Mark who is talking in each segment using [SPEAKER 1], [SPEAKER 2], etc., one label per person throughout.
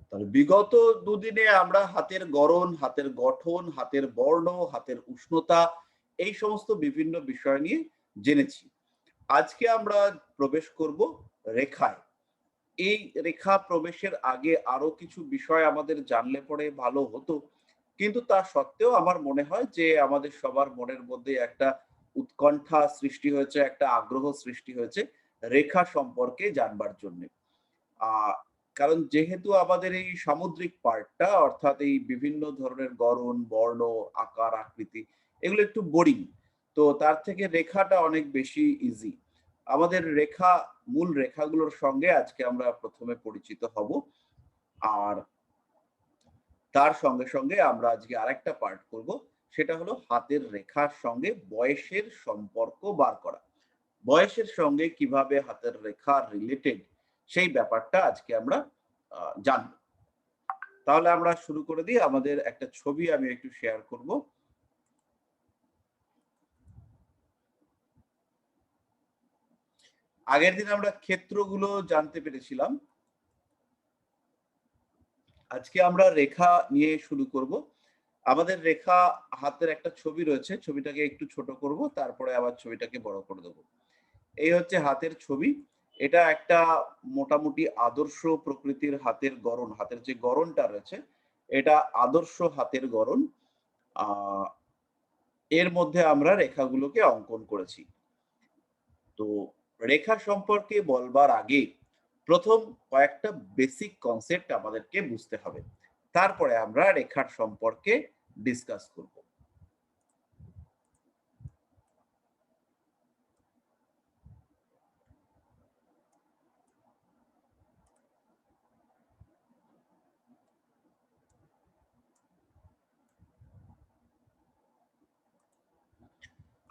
[SPEAKER 1] তাহলে বিগত দুদিনে আমরা হাতের গড়ন, হাতের গঠন, হাতের বর্ণ, হাতের উষ্ণতা এই সমস্ত বিভিন্ন বিষয় নিয়ে জেনেছি। আজকে আমরা প্রবেশ করব রেখায়। এই রেখা প্রবেশের আগে আরো কিছু বিষয় আমাদের জানলে পরে ভালো হতো। কিন্তু তা সত্ত্বেও আমার মনে হয় যে আমাদের সবার মনের মধ্যে একটা উৎকণ্ঠা সৃষ্টি হয়েছে, একটা আগ্রহ সৃষ্টি হয়েছে রেখা সম্পর্কে জানবার জন্যে। আ কারণ যেহেতু আমাদের এই সামুদ্রিক পার্টটা অর্থাৎ এই বিভিন্ন ধরনের গড়ন, বর্ণ, আকার, আকৃতি এগুলো একটু বোরিং। তো তার থেকে রেখাটা অনেক বেশি ইজি। আমাদের রেখা, মূল রেখাগুলোর সঙ্গে আজকে আমরা ১ম এ পরিচিত হব। আর তার সঙ্গে আমরা আজকে আরেকটা পার্ট করব। সেটা হলো হাতের রেখার সঙ্গে বয়সের সম্পর্ক বার করা। বয়সের সঙ্গে কিভাবে হাতের রেখা রিলেটেড সেই ব্যাপারটা আজকে আমরা জানব। তাহলে আমরা শুরু করে দিই। আমাদের একটা ছবি আমি একটু শেয়ার করব। আগের দিন আমরা ক্ষেত্রগুলো জানতে পেরেছিলাম। আজকে আমরা রেখা নিয়ে শুরু করব। আমাদের রেখা হাতের একটা ছবি রয়েছে। ছবিটাকে একটু ছোট করব, তারপরে আবার ছবিটাকে বড় করে দেব। এই হচ্ছে হাতের ছবি। এটা একটা মোটামুটি আদর্শ প্রকৃতির হাতের গড়ন। হাতের যে গড়নটা রয়েছে, এটা আদর্শ হাতের গড়ন। আ এর মধ্যে আমরা রেখাগুলোকে অঙ্কন করেছি। তো রেখা সম্পর্কে বলবার আগে ১ম কয়েকটা বেসিক কনসেপ্ট আমাদেরকে বুঝতে হবে। তারপরে আমরা রেখার সম্পর্কে ডিসকাস করব।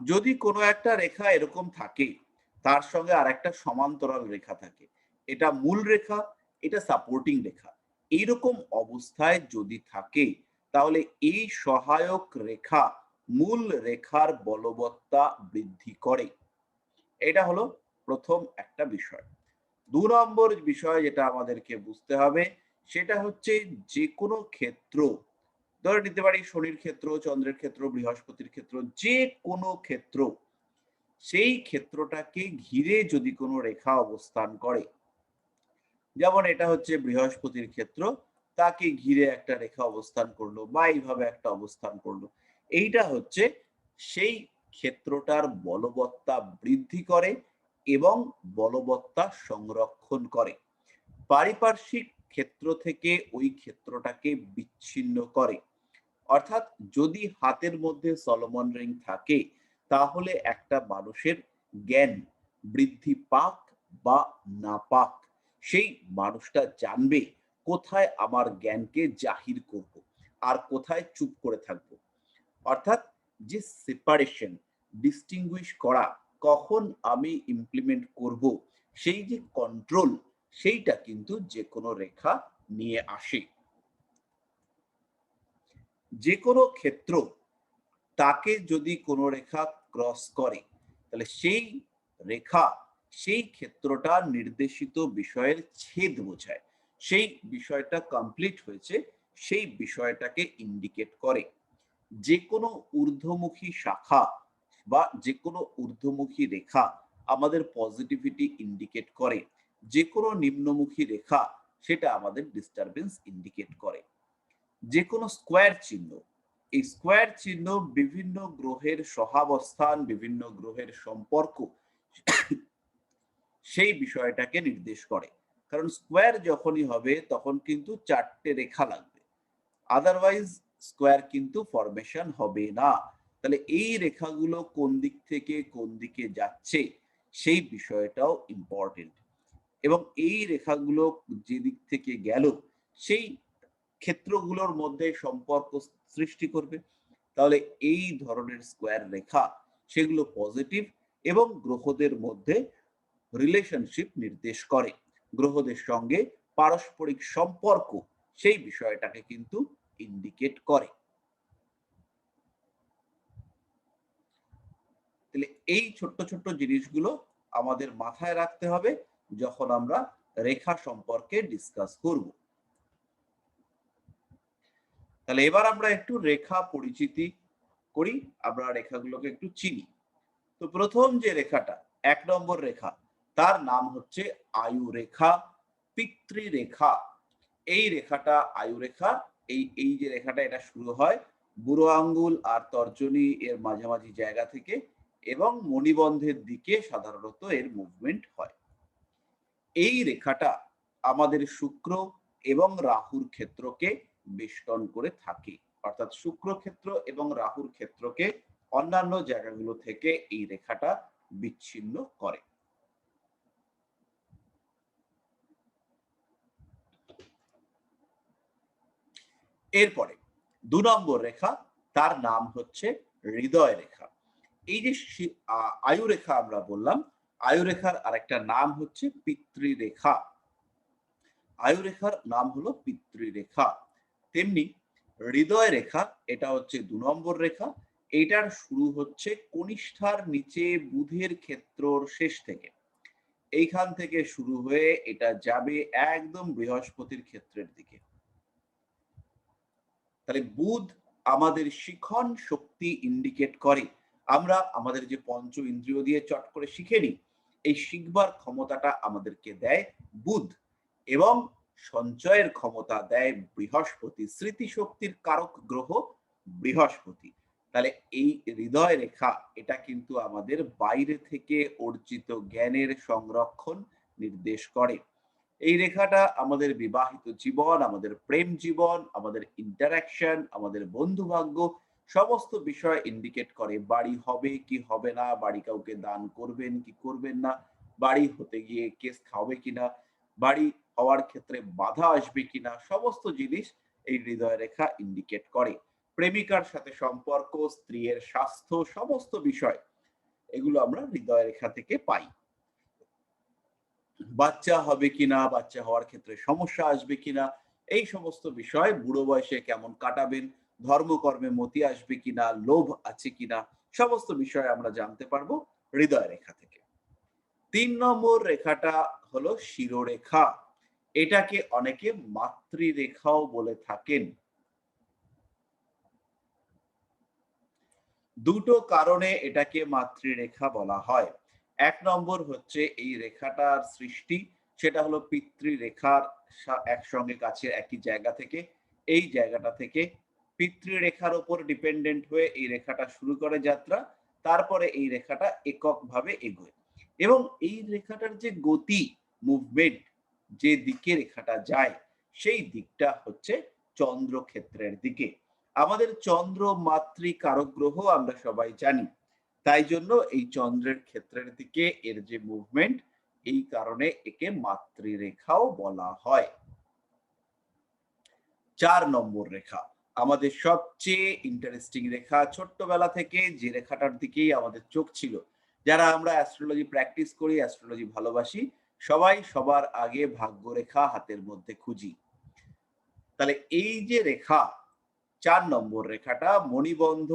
[SPEAKER 1] যদি কোনো একটা রেখা এরকম থাকে, তার সঙ্গে আরেকটা সমান্তরাল রেখা থাকে। এটা মূল রেখা, এটা সাপোর্টিং রেখা। এইরকম অবস্থায় যদি থাকে, তাহলে এই সহায়ক রেখা মূল রেখার বলবত্তা বৃদ্ধি করে। এটা হলো ১ম একটা বিষয়। ২ নম্বর বিষয় যেটা আমাদেরকে বুঝতে হবে, সেটা হচ্ছে যেকোনো ক্ষেত্র, ধরে নিতে পারি শনির ক্ষেত্র, চন্দ্রের ক্ষেত্র, বৃহস্পতির ক্ষেত্র, যেকোনো ক্ষেত্র, সেই ক্ষেত্রটাকে ঘিরে যদি কোনো রেখা অবস্থান করে, যেমন এটা হচ্ছে বৃহস্পতির ক্ষেত্র, তাকে ঘিরে একটা রেখা অবস্থান করলো বা এইভাবে একটা অবস্থান করলো। এইটা হচ্ছে সেই ক্ষেত্রটার বলবত্তা বৃদ্ধি করে এবং বলবত্তা সংরক্ষণ করে। পারিপার্শ্বিক ক্ষেত্র থেকে ওই ক্ষেত্রটাকে বিচ্ছিন্ন করে। অর্থাৎ যদি হাতের মধ্যে সলোমন রিং থাকে, তাহলে একটা মানুষের জ্ঞান বৃদ্ধি পাক বা না পাক, সেই মানুষটা জানবে কোথায় আমার জ্ঞানকে জাহির করব আর কোথায় চুপ করে থাকব। অর্থাৎ যে সেপারেশন, ডিস্টিংগুইশ করা, কখন আমি ইমপ্লিমেন্ট করব, সেই যে কন্ট্রোল, সেইটা কিন্তু যেকোনো রেখা নিয়ে আসে। যেকোনো ক্ষেত্র, তাকে যদি কোনো রেখা ক্রস করে, তাহলে সেই রেখা সেই ক্ষেত্রটা নির্দেশিত বিষয়ের ছেদ বোঝায়। সেই বিষয়টা কমপ্লিট হয়েছে, সেই বিষয়টাকে ইন্ডিকেট করে। যেকোনো ঊর্ধ্বমুখী শাখা বা যেকোনো ঊর্ধ্বমুখী রেখা আমাদের পজিটিভিটি ইন্ডিকেট করে। যেকোনো নিম্নমুখী রেখা সেটা আমাদের ডিস্টারবেন্স ইন্ডিকেট করে। যেকোনো স্কোয়ার চিহ্ন, এই স্কোয়ার চিহ্ন বিভিন্ন গ্রহের সহাবস্থান, বিভিন্ন গ্রহের সম্পর্ক, সেই বিষয়টাকে নির্দেশ করে। কারণ স্কোয়ার যখনই হবে তখন কিন্তু ৪ টে রেখা লাগবে। আদারওয়াইজ স্কোয়ার কিন্তু ফরমেশন হবে না। তাহলে এই রেখাগুলো কোন দিক থেকে কোন দিকে যাচ্ছে, সেই বিষয়টাও ইম্পর্টেন্ট। এবং এই রেখাগুলো যে দিক থেকে গেল, সেই ক্ষেত্রগুলোর মধ্যে সম্পর্ক সৃষ্টি করবে। তাহলে এই ধরনের স্কোয়ার রেখা, সেগুলো পজিটিভ এবং গ্রহদের মধ্যে রিলেশনশিপ নির্দেশ করে। গ্রহদের সঙ্গে পারস্পরিক সম্পর্ক, সেই বিষয়টাকে কিন্তু ইন্ডিকেট করে। তাহলে এই ছোট্ট জিনিসগুলো আমাদের মাথায় রাখতে হবে যখন আমরা রেখা সম্পর্কে ডিসকাস করব। তাহলে এবার আমরা একটু রেখা পরিচিতি করি, আমরা রেখাগুলোকে একটু চিনি। তো প্রথম যে রেখাটা ১ নম্বর রেখা, তার নাম হচ্ছে আয়ু রেখা, পিতৃরেখা। এই রেখাটা আয়ু রেখা। এই যে রেখাটা, এটা শুরু হয় বুড়ো আঙ্গুল আর তর্জনী এর মাঝামাঝি জায়গা থেকে এবং মণিবন্ধের দিকে সাধারণত এর মুভমেন্ট হয়। এই রেখাটা আমাদের শুক্র এবং রাহুর ক্ষেত্রকে বেষ্টন করে থাকে, অর্থাৎ শুক্র ক্ষেত্র এবং রাহুর ক্ষেত্রকে অন্যান্য জায়গাগুলো থেকে এই রেখাটা বিচ্ছিন্ন করে। এরপরে ২ নম্বর রেখা, তার নাম হচ্ছে হৃদয় রেখা। এই যে আয়ু রেখা আমরা বললাম, আয়ু রেখার আরেকটা নাম হচ্ছে পিতৃরেখা। আয়ু রেখার নাম হলো পিতৃরেখা। তেমনি হৃদয় রেখা, এটা হচ্ছে ২ নম্বর রেখা। এটার শুরু হচ্ছে কনিষ্ঠার নিচে বুধের ক্ষেত্রর শেষ থেকে। এইখান থেকে শুরু হয়ে এটা যাবে একদম বৃহস্পতির ক্ষেত্রের দিকে। তাহলে বুধ আমাদের শিখন শক্তি ইন্ডিকেট করে। আমরা আমাদের যে পঞ্চ ইন্দ্রিয় দিয়ে চট করে শিখে নিই, এই শিখবার ক্ষমতাটা আমাদেরকে দেয় বুধ, এবং সঞ্চয়ের ক্ষমতা দেয় বৃহস্পতি, স্মৃতিশক্তির কারক গ্রহ বৃহস্পতি। তাহলে এই হৃদয় রেখা, এটা কিন্তু আমাদের বাইরে থেকে অর্জিত জ্ঞানের সংরক্ষণ নির্দেশ করে। এই রেখাটা আমাদের বিবাহিত জীবন, আমাদের প্রেম জীবন, আমাদের ইন্টারাকশন, আমাদের বন্ধু ভাগ্য সমস্ত বিষয় ইন্ডিকেট করে। বাড়ি হবে কি হবে না, বাড়ি কাউকে দান করবেন কি করবেন না, বাড়ি হতে গিয়ে কেস খাবে কিনা, বাড়ি হওয়ার ক্ষেত্রে বাধা আসবে কিনা, সমস্ত জিনিস এই হৃদয় রেখা ইন্ডিকেট করে। প্রেমিকার সাথে সম্পর্ক, স্ত্রীর স্বাস্থ্য, সমস্ত বিষয় এগুলো আমরা হৃদয় রেখা থেকে পাই। বাচ্চা হবে কিনা, বাচ্চা হওয়ার ক্ষেত্রে সমস্যা আসবে কিনা, এই সমস্ত বিষয়, বুড়ো বয়সে কেমন কাটাবেন, ধর্মকর্মে মতি আসবে কিনা, লোভ আছে কিনা, সমস্ত বিষয় আমরা জানতে পারবো হৃদয় রেখা থেকে। ৩ নম্বর রেখাটা হলো শিরোরেখা। এটাকে অনেকে মাতৃরেখাও বলে থাকেন। দুটো কারণে এটাকে মাতৃরেখা বলা হয়। ১ নম্বর হচ্ছে এই রেখাটার সৃষ্টি, সেটা হলো পিতৃরেখার একসঙ্গে কাছে একই জায়গা থেকে। এই জায়গাটা থেকে পিতৃরেখার উপর ডিপেন্ডেন্ট হয়ে এই রেখাটা শুরু করে যাত্রা। তারপরে এই রেখাটা এককভাবে এগোয়। এবং এই রেখাটার যে গতি, মুভমেন্ট, যে দিকে রেখাটা যায়, সেই দিকটা হচ্ছে চন্দ্রক্ষেত্রের দিকে। আমাদের চন্দ্র মাতৃ কারক গ্রহ আমরা সবাই জানি। তাই জন্য এই চন্দ্রের ক্ষেত্রের দিকে এর যে মুভমেন্ট, এই কারণে একে মাতৃরেখাও বলা হয়। ৪ নম্বর রেখা আমাদের সবচেয়ে ইন্টারেস্টিং রেখা। ছোট্টবেলা থেকে যে রেখাটার দিকেই আমাদের চোখ ছিল, যারা আমরা অ্যাস্ট্রোলজি প্র্যাকটিস করি, অ্যাস্ট্রোলজি ভালোবাসি, সবাই সবার আগে ভাগ্যরেখা হাতের মধ্যে খুঁজি। তাহলে এই যে রেখা ৪ নম্বর রেখাটা মণিবন্ধ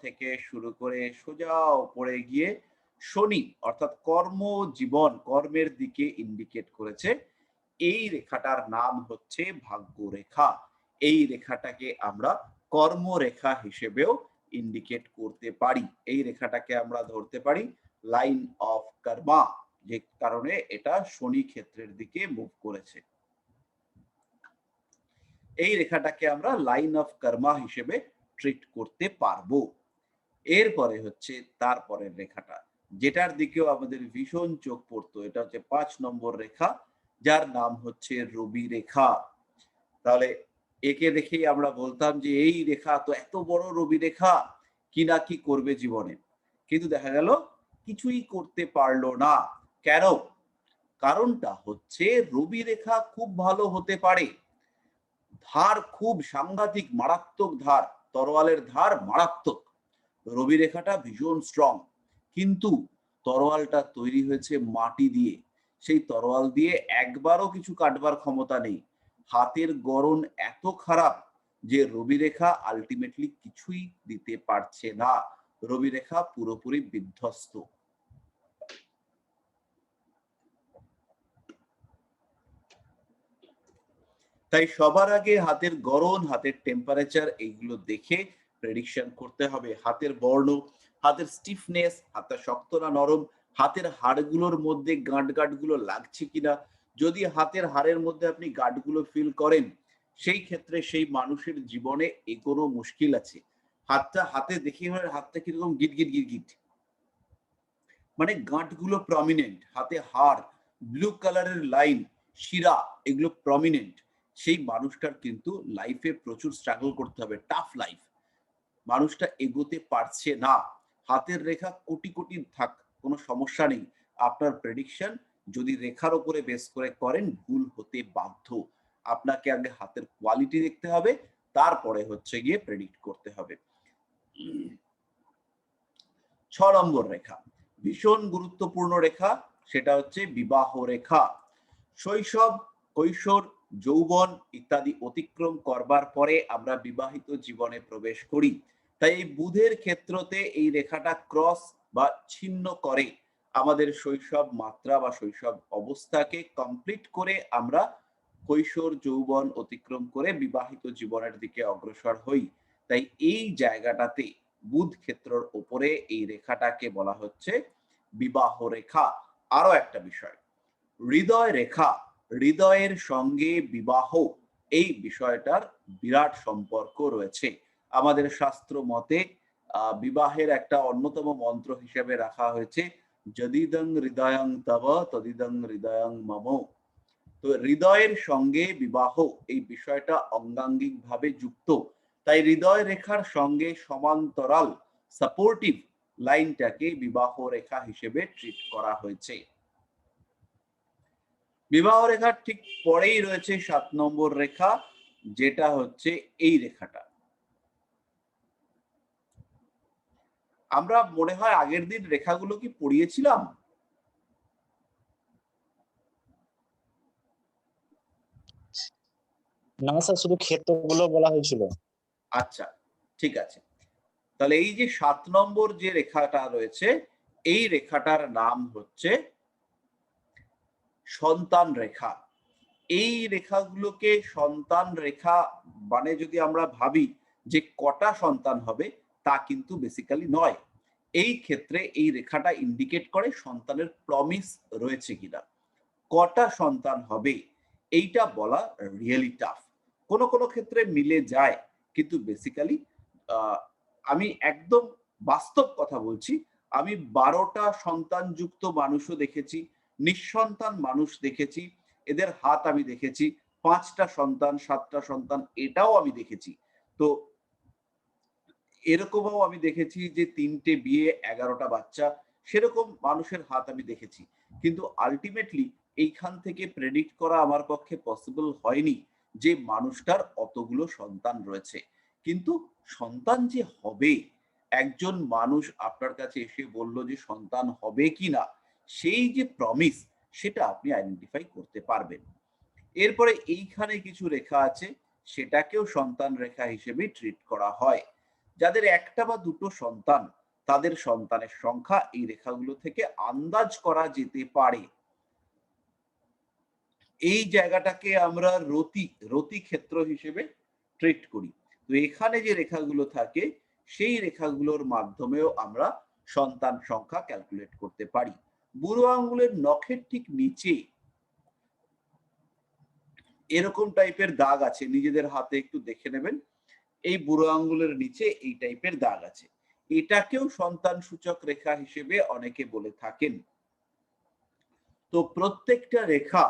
[SPEAKER 1] থেকে শুরু করে সোজা উপরে গিয়ে শনি অর্থাৎ কর্মজীবন, কর্মের দিকে ইন্ডিকেট করেছে। এই রেখাটার নাম হচ্ছে ভাগ্যরেখা। এই রেখাটাকে আমরা কর্মরেখা হিসেবেও ইন্ডিকেট করতে পারি। এই রেখাটাকে আমরা ধরতে পারি লাইন অফ কর্মা, যে কারণে এটা শনি ক্ষেত্রের দিকে মুভ করেছে। এই রেখাটাকে আমরা লাইন অফ কর্মা হিসেবে ট্রিট করতে পারবো। এরপরে হচ্ছে তারপরের রেখাটা, যেটার দিকেও আমাদের ভীষণ চোখ পড়তো, এটা হচ্ছে ৫ নম্বর রেখা, যার নাম হচ্ছে রবি রেখা। তাহলে একে দেখেই আমরা বলতাম যে এই রেখা তো এত বড় রবি রেখা, কি না কি করবে জীবনে। কিন্তু দেখা গেল কিছুই করতে পারলো না। কেন? কারণটা হচ্ছে রবি রেখা খুব ভালো হতে পারে, ধার খুব সাংঘাতিক মারাত্মক ধার, তরোয়ালের ধার মারাত্মক। রবি রেখাটা ভীষণ স্ট্রং, কিন্তু তরোয়ালটা তৈরি হয়েছে মাটি দিয়ে। সেই তরোয়াল দিয়ে একবারও কিছু কাটবার ক্ষমতা নেই। হাতের গড়ন এত খারাপ যে রবি রেখা আলটিমেটলি কিছুই দিতে পারছে না। রবি রেখা পুরোপুরি বিধ্বস্ত। তাই সবার আগে হাতের গড়ন, হাতের টেম্পারেচার এইগুলো দেখে প্রেডিকশন করতে হবে। হাতের বর্ণ, হাতের স্টিফনেস, হাতটা শক্ত না নরম, হাতের হাড়গুলোর মধ্যে গাঁটগুলো লাগছে কিনা। যদি হাতের হাড়ের মধ্যে আপনি গাঁটগুলো ফিল করেন, সেই ক্ষেত্রে সেই মানুষের জীবনে এগোনো মুশকিল আছে। হাতে দেখে হাতটা কিরকম গিট। মানে গাঁটগুলো প্রমিনেন্ট, হাতে হাড়, ব্লু কালারের লাইন, শিরা এগুলো প্রমিনেন্ট। সেই মানুষটার কিন্তু লাইফে প্রচুর স্ট্রাগল করতে হবে, টাফ লাইফ। মানুষটা এগোতে পারছে না। হাতের রেখা কোটি থাক, কোনো সমস্যা নেই। আপনার প্রেডিকশন যদি রেখার উপরে বেস করে করেন, ভুল হতে বাধ্য। আপনাকে আগে হাতের কোয়ালিটি দেখতে হবে, তারপরে হচ্ছে গিয়ে প্রেডিক্ট করতে হবে। ৬ নম্বর রেখা, ভীষণ গুরুত্বপূর্ণ রেখা, সেটা হচ্ছে বিবাহ রেখা। শৈশব, কৈশোর, যৌবন ইত্যাদি অতিক্রম করবার পরে আমরা বিবাহিত জীবনে প্রবেশ করি। তাই এই বুধের ক্ষেত্রতে এই রেখাটা ক্রস বা ছিন্ন করে আমাদের শৈশব মাত্রা বা শৈশব অবস্থাকে কমপ্লিট করে আমরা কৈশোর যৌবন অতিক্রম করে বিবাহিত জীবনের দিকে অগ্রসর হই। তাই এই জায়গাটাতে বুধ ক্ষেত্রের উপরে এই রেখাটাকে বলা হচ্ছে বিবাহ রেখা। আরো একটা বিষয়, হৃদয় রেখা, হৃদয়ের সঙ্গে বিবাহ, এই বিষয়টার বিরাট সম্পর্ক রয়েছে। আমাদের শাস্ত্র মতে বিবাহের একটা অন্যতম মন্ত্র হিসেবে রাখা হয়েছে যদিদং হৃদয়ং তব তদিদং হৃদয়ং মম। তো হৃদয়ের সঙ্গে বিবাহ এই বিষয়টা অঙ্গাঙ্গিক ভাবে যুক্ত। তাই হৃদয় রেখার সঙ্গে সমান্তরাল সাপোর্টিভ লাইনটাকে বিবাহ রেখা হিসেবে ট্রিট করা হয়েছে। বিবাহ রেখার ঠিক পরেই রয়েছে ৭ নম্বর রেখা, যেটা হচ্ছে এই রেখাটা। আমরা মনে হয় আগের দিন রেখাগুলো কি পড়িয়েছিলাম?
[SPEAKER 2] না স্যার, শুধু ক্ষেত্রগুলো বলা হয়েছিল।
[SPEAKER 1] আচ্ছা, ঠিক আছে। তাহলে এই যে ৭ নম্বর যে রেখাটা রয়েছে, এই রেখাটার নাম হচ্ছে সন্তান রেখা। এই রেখাগুলোকে সন্তান রেখা মানে যদি আমরা ভাবি যে কটা সন্তান হবে, তা কিন্তু বেসিক্যালি নয়। এই ক্ষেত্রে এই রেখাটা ইন্ডিকেট করে সন্তানের প্রমিস রয়েছে কিনা। কটা সন্তান হবে এইটা বলা রিয়েলি টাফ। কোনো ক্ষেত্রে মিলে যায়, কিন্তু বেসিক্যালি আমি একদম বাস্তব কথা বলছি। আমি ১২টা সন্তানযুক্ত মানুষও দেখেছি, নিঃসন্তান মানুষ দেখেছি, এদের হাত আমি দেখেছি, ৫টা সন্তান, ৭টা সন্তান এটাও আমি দেখেছি। তো এরকমও আমি দেখেছি যে ৩টে বিয়ে, ১১টা বাচ্চা, সেরকম মানুষের হাত আমি দেখেছি। কিন্তু আল্টিমেটলি এইখান থেকে প্রেডিক্ট করা আমার পক্ষে পসিবল হয়নি যে মানুষটার অতগুলো সন্তান রয়েছে। কিন্তু সন্তান যে হবে, একজন মানুষ আপনার কাছে এসে বলল যে সন্তান হবে কিনা, সেই যে প্রমিস সেটা আপনি আইডেন্টিফাই করতে পারবেন। এরপরে এইখানে কিছু রেখা আছে, সেটাকেও সন্তান রেখা হিসেবে ট্রিট করা হয়। যাদের একটা বা দুটো সন্তান, তাদের সন্তানের সংখ্যা এই রেখাগুলো থেকে আন্দাজ করা যেতে পারে। এই জায়গাটাকে আমরা রতি ক্ষেত্র হিসেবে ট্রিট করি। তো এখানে যে রেখাগুলো থাকে, সেই রেখাগুলোর মাধ্যমেও আমরা সন্তান সংখ্যা ক্যালকুলেট করতে পারি। বুড়ো আঙ্গুলের নখের ঠিক নিচে এরকম টাইপের দাগ আছে, নিজেদের হাতে একটু দেখে নেবেন। এই বুড়ো আঙ্গুলের নিচে এই টাইপের দাগ আছে। এটাকেও সন্তান সূচক রেখা হিসেবে অনেকে বলে থাকেন। তো প্রত্যেকটা রেখা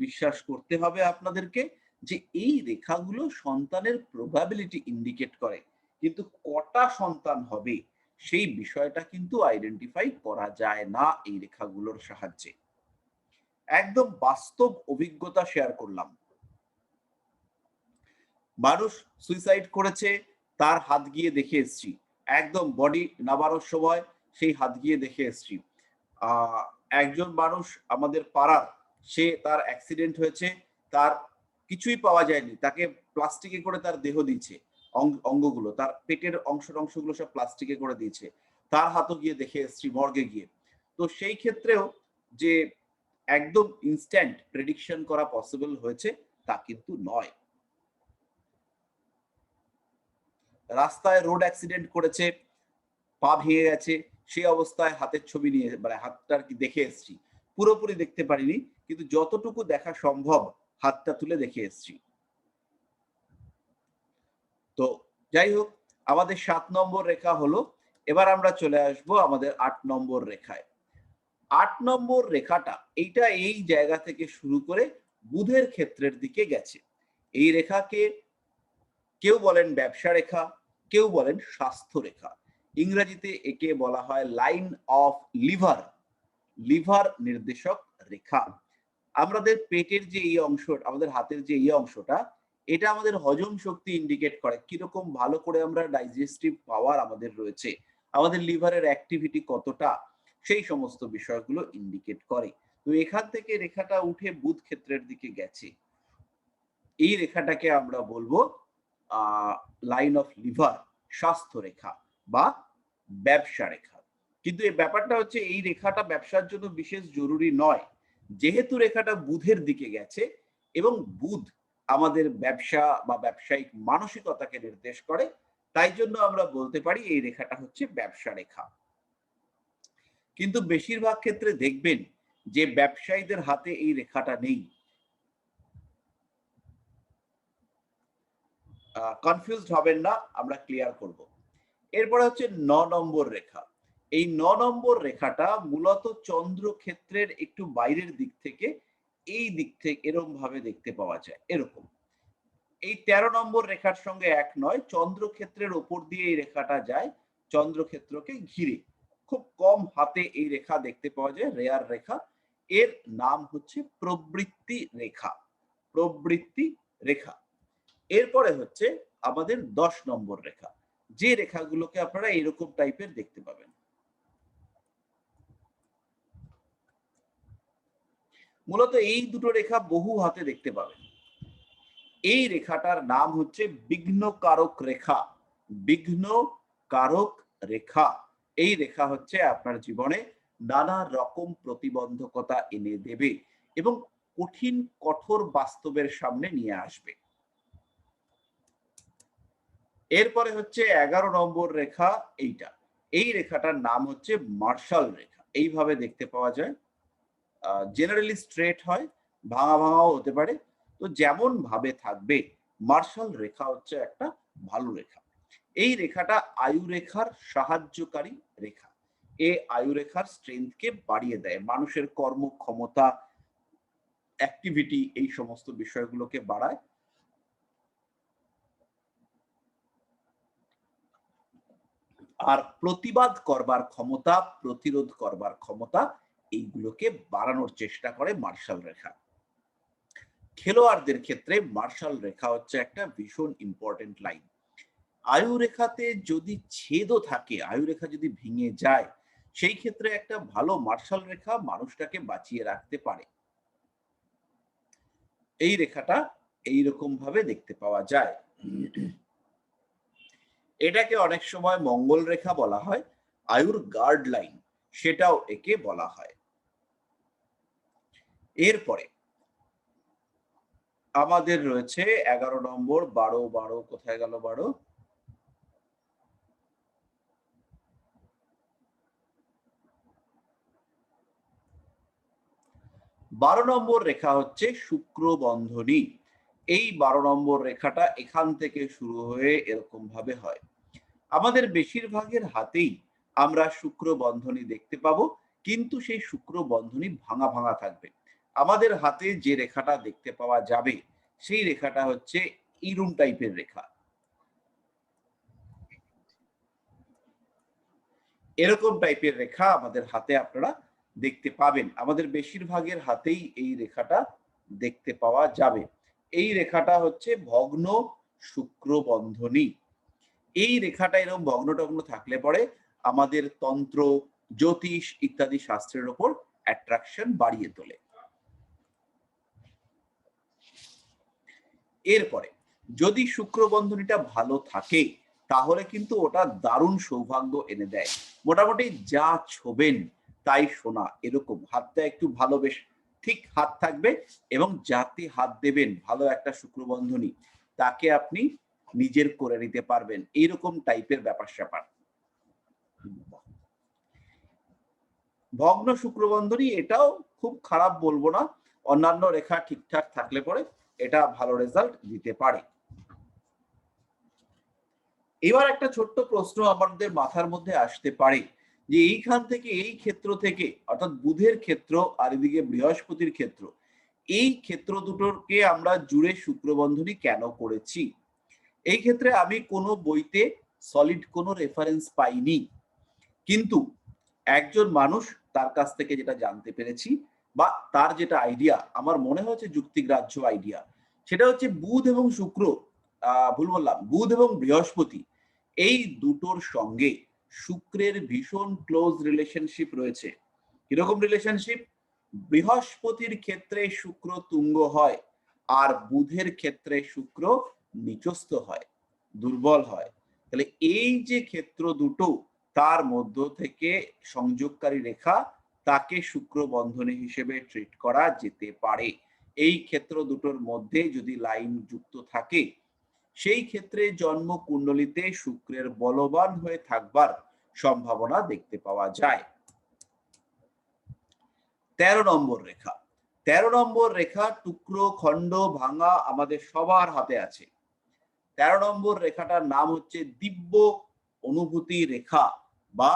[SPEAKER 1] বিশ্বাস করতে হবে আপনাদেরকে যে এই রেখাগুলো সন্তানের প্রবাবিলিটি ইন্ডিকেট করে, কিন্তু কটা সন্তান হবে সেই বিষয়টা কিন্তু আইডেন্টিফাই করা যায় না এই রেখাগুলোর সাহায্যে। একদম বাস্তব অভিজ্ঞতা শেয়ার করলাম। মানুষ সুইসাইড করেছে, তার হাত গিয়ে দেখে এসছি। একদম বডি নামানোর সময় সেই হাত গিয়ে দেখে এসছি। একজন মানুষ আমাদের পাড়ার, সে তার অ্যাক্সিডেন্ট হয়েছে, তার কিছুই পাওয়া যায়নি, তাকে প্লাস্টিকে করে তার দেহ দিয়েছে, অঙ্গগুলো, তার পেটের অংশগুলো সব প্লাস্টিকে করে দিয়েছে। তার হাতও গিয়ে দেখে এসছি মর্গে গিয়ে। তো সেই ক্ষেত্রেও যে একদম ইনস্ট্যান্ট প্রেডিকশন করা পসিবল হয়েছে তা কিন্তু নয়। রাস্তায় রোড অ্যাক্সিডেন্ট করেছে, পা ভেঙে গেছে, সেই অবস্থায় হাতের ছবি নিয়ে মানে হাতটা আর কি দেখে এসেছি। পুরোপুরি দেখতে পারিনি, কিন্তু যতটুকু দেখা সম্ভব হাতটা তুলে দেখে এসেছি। তো যাই হোক, আমাদের ৭ নম্বর রেখা হলো। এবার আমরা চলে আসবো আমাদের ৮ নম্বর রেখায়। ৮ নম্বর রেখাটা এইটা এই জায়গা থেকে শুরু করে বুধের ক্ষেত্রের দিকে গেছে। এই রেখাকে কেউ বলেন ব্যবসা রেখা, কেউ বলেন স্বাস্থ্য রেখা। ইংরেজিতে একে বলা হয় লাইন অফ লিভার, লিভার নির্দেশক রেখা। আমাদের পেটের যে এই অংশ, আমাদের হাতের যে এই অংশটা, এটা আমাদের হজম শক্তি ইন্ডিকেট করে কিরকম ভালো করে আমরা ডাইজেস্টিভ পাওয়ার আমাদের রয়েছে, আমাদের লিভারের অ্যাক্টিভিটি কতটা, সেই সমস্ত বিষয়গুলো ইন্ডিকেট করে। তো এখান থেকে রেখাটা উঠে বুধ ক্ষেত্রের দিকে গেছে। এই রেখাটাকে আমরা বলবো লাইন অফ লিভার, স্বাস্থ্য রেখা বা ব্যবসা রেখা। কিন্তু এই ব্যাপারটা হচ্ছে এই রেখাটা ব্যবসার জন্য বিশেষ জরুরি নয়। যেহেতু রেখাটা বুধের দিকে গেছে এবং বুধ আমাদের ব্যবসা বা ব্যবসায়িক মানসিকতাকে নির্দেশ করে, তাই জন্য আমরা বলতে পারি এই রেখাটা হচ্ছে ব্যবসা রেখা। কিন্তু বেশিরভাগ ক্ষেত্রে দেখবেন যে ব্যবসায়ীদের হাতে এই রেখাটা নেই। কনফিউজড হবেন না, আমরা ক্লিয়ার করব। এরপরে হচ্ছে ৯ নম্বর রেখা। এই ৯ নম্বর রেখাটা মূলত চন্দ্র ক্ষেত্রের একটু বাইরের দিক থেকে এই দিক থেকে এরকম ভাবে দেখতে পাওয়া যায়, এরকম। এই ১৩ নম্বর রেখার সঙ্গে এক নয়, চন্দ্র ক্ষেত্রের ওপর দিয়ে এই রেখাটা যায়, চন্দ্র ক্ষেত্রকে ঘিরে। খুব কম হাতে এই রেখা দেখতে পাওয়া যায়, রেয়ার রেখা। এর নাম হচ্ছে প্রবৃত্তি রেখা, প্রবৃত্তি রেখা। এরপরে হচ্ছে আমাদের ১০ নম্বর রেখা, যে রেখাগুলোকে আপনারা এরকম টাইপের দেখতে পাবেন। মূলত এই দুটো রেখা বহু হাতে দেখতে পাবেন। এই রেখাটার নাম হচ্ছে বিঘ্ন কারক রেখা, বিঘ্ন কারক রেখা। এই রেখা হচ্ছে আপনার জীবনে নানা রকম প্রতিবন্ধকতা এনে দেবে এবং কঠিন কঠোর বাস্তবের সামনে নিয়ে আসবে। এরপরে হচ্ছে ১১ নম্বর রেখা, এইটা। এই রেখাটার নাম হচ্ছে মার্শাল রেখা। এইভাবে দেখতে পাওয়া যায়। জেনারেলি স্ট্রেট হয়, ভাঙা ভাঙাও হতে পারে। তো যেমন ভাবে থাকবে, মার্শাল রেখা হচ্ছে একটা ভালো রেখা। এই রেখাটা আয়ু রেখার সাহায্যকারী রেখা। এ আয়ু রেখার স্ট্রেংথকে বাড়িয়ে দেয়, মানুষের কর্মক্ষমতা, অ্যাক্টিভিটি, এই সমস্ত বিষয়গুলোকে বাড়ায়। আর প্রতিবাদ করবার ক্ষমতা, প্রতিরোধ করবার ক্ষমতা, এইগুলোকে বাড়ানোর চেষ্টা করে মার্শাল রেখা। খেলোয়াড়দের ক্ষেত্রে মার্শাল রেখা হচ্ছে একটা ভীষণ ইম্পর্টেন্ট লাইন। আয়ু রেখাতে যদি ছেদও থাকে, আয়ু রেখা যদি ভেঙে যায়, সেই ক্ষেত্রে একটা ভালো মার্শাল রেখা মানুষটাকে বাঁচিয়ে রাখতে পারে। এই রেখাটা এইরকম ভাবে দেখতে পাওয়া যায়। এটাকে অনেক সময় মঙ্গল রেখা বলা হয়, আয়ুর গার্ড লাইন সেটাও একে বলা হয়। এরপরে আমাদের রয়েছে ১১ নম্বর, ১২ কোথায় গেল ১২? ১২ নম্বর রেখা হচ্ছে শুক্র বন্ধনী। এই ১২ নম্বর রেখাটা এখান থেকে শুরু হয়ে এরকম ভাবে হয়। আমাদের বেশিরভাগের হাতেই আমরা শুক্র বন্ধনী দেখতে পাবো, কিন্তু সেই শুক্র বন্ধনী ভাঙা ভাঙা থাকবে। আমাদের হাতে যে রেখাটা দেখতে পাওয়া যাবে, সেই রেখাটা হচ্ছে এরকম টাইপের রেখা। এরকম টাইপের রেখা আমাদের হাতে আপনারা দেখতে পাবেন। আমাদের বেশিরভাগের হাতেই এই রেখাটা দেখতে পাওয়া যাবে। এই রেখাটা হচ্ছে ভগ্ন শুক্র বন্ধনী। এই রেখাটা এরকম ভগ্ন টগ্ন থাকলে পরে আমাদের তন্ত্র, জ্যোতিষ ইত্যাদি শাস্ত্রের উপর অ্যাট্রাকশন বাড়িয়ে তোলে। এরপরে যদি শুক্র বন্ধনীটা ভালো থাকে, তাহলে কিন্তু ওটা দারুণ সৌভাগ্য এনে দেয়। মোটামুটি যা ছোবেন তাই সোনা, এরকম। হাতটা একটু ভালো বেশ ঠিক হাত থাকবে এবং যাতে হাত দেবেন ভালো একটা শুক্রবন্ধনী তাকে আপনি নিজের করে নিতে পারবেন, এইরকম টাইপের ব্যাপার স্যাপার। ভগ্ন শুক্রবন্ধনী এটাও খুব খারাপ বলবো না, অন্যান্য রেখা ঠিকঠাক থাকলে পরে এটা ভালো রেজাল্ট দিতে পারে। এবার একটা ছোট্ট প্রশ্ন আমাদের মাথার মধ্যে আসতে পারে যে এইখান থেকে এই ক্ষেত্র থেকে অর্থাৎ বুধের ক্ষেত্র আর এদিকে বৃহস্পতির ক্ষেত্র, এই ক্ষেত্র দুটোকে আমরা জুড়ে শুক্রবন্ধনী কেন করেছি? এই ক্ষেত্রে আমি কোনো বইতে সলিড কোনো রেফারেন্স পাইনি, কিন্তু একজন মানুষ তার কাছ থেকে যেটা জানতে পেরেছি বা তার যেটা আইডিয়া আমার মনে হচ্ছে যুক্তিগ্রাহ্য আইডিয়া, সেটা হচ্ছে বুধ এবং শুক্র, ভুল বললাম, বুধ এবং বৃহস্পতি, এই দুটোর সঙ্গে শুক্রের ভীষণ ক্লোজ রিলেশনশিপ রয়েছে। কিরকম রিলেশনশিপ? বৃহস্পতির ক্ষেত্রে শুক্র তুঙ্গ হয় আর বুধের ক্ষেত্রে শুক্র নিচস্থ হয়, দুর্বল হয়। তাহলে এই যে ক্ষেত্র দুটো তার মধ্য থেকে সংযোগকারী রেখা, তাকে শুক্র বন্ধনী হিসেবে ট্রিট করা যেতে পারে। এই ক্ষেত্র দুটোর মধ্যে যদি লাইন যুক্ত থাকে সেই ক্ষেত্রে জন্ম কুণ্ডলিতে শুক্রের বলবান হয়ে থাকবার সম্ভাবনা দেখতে পাওয়া যায়। 13 নম্বর রেখা, 13 নম্বর রেখা টুকরো খণ্ড ভাঙা আমাদের সবার হাতে আছে। 13 নম্বর রেখাটার নাম হচ্ছে দিব্য অনুভূতি রেখা বা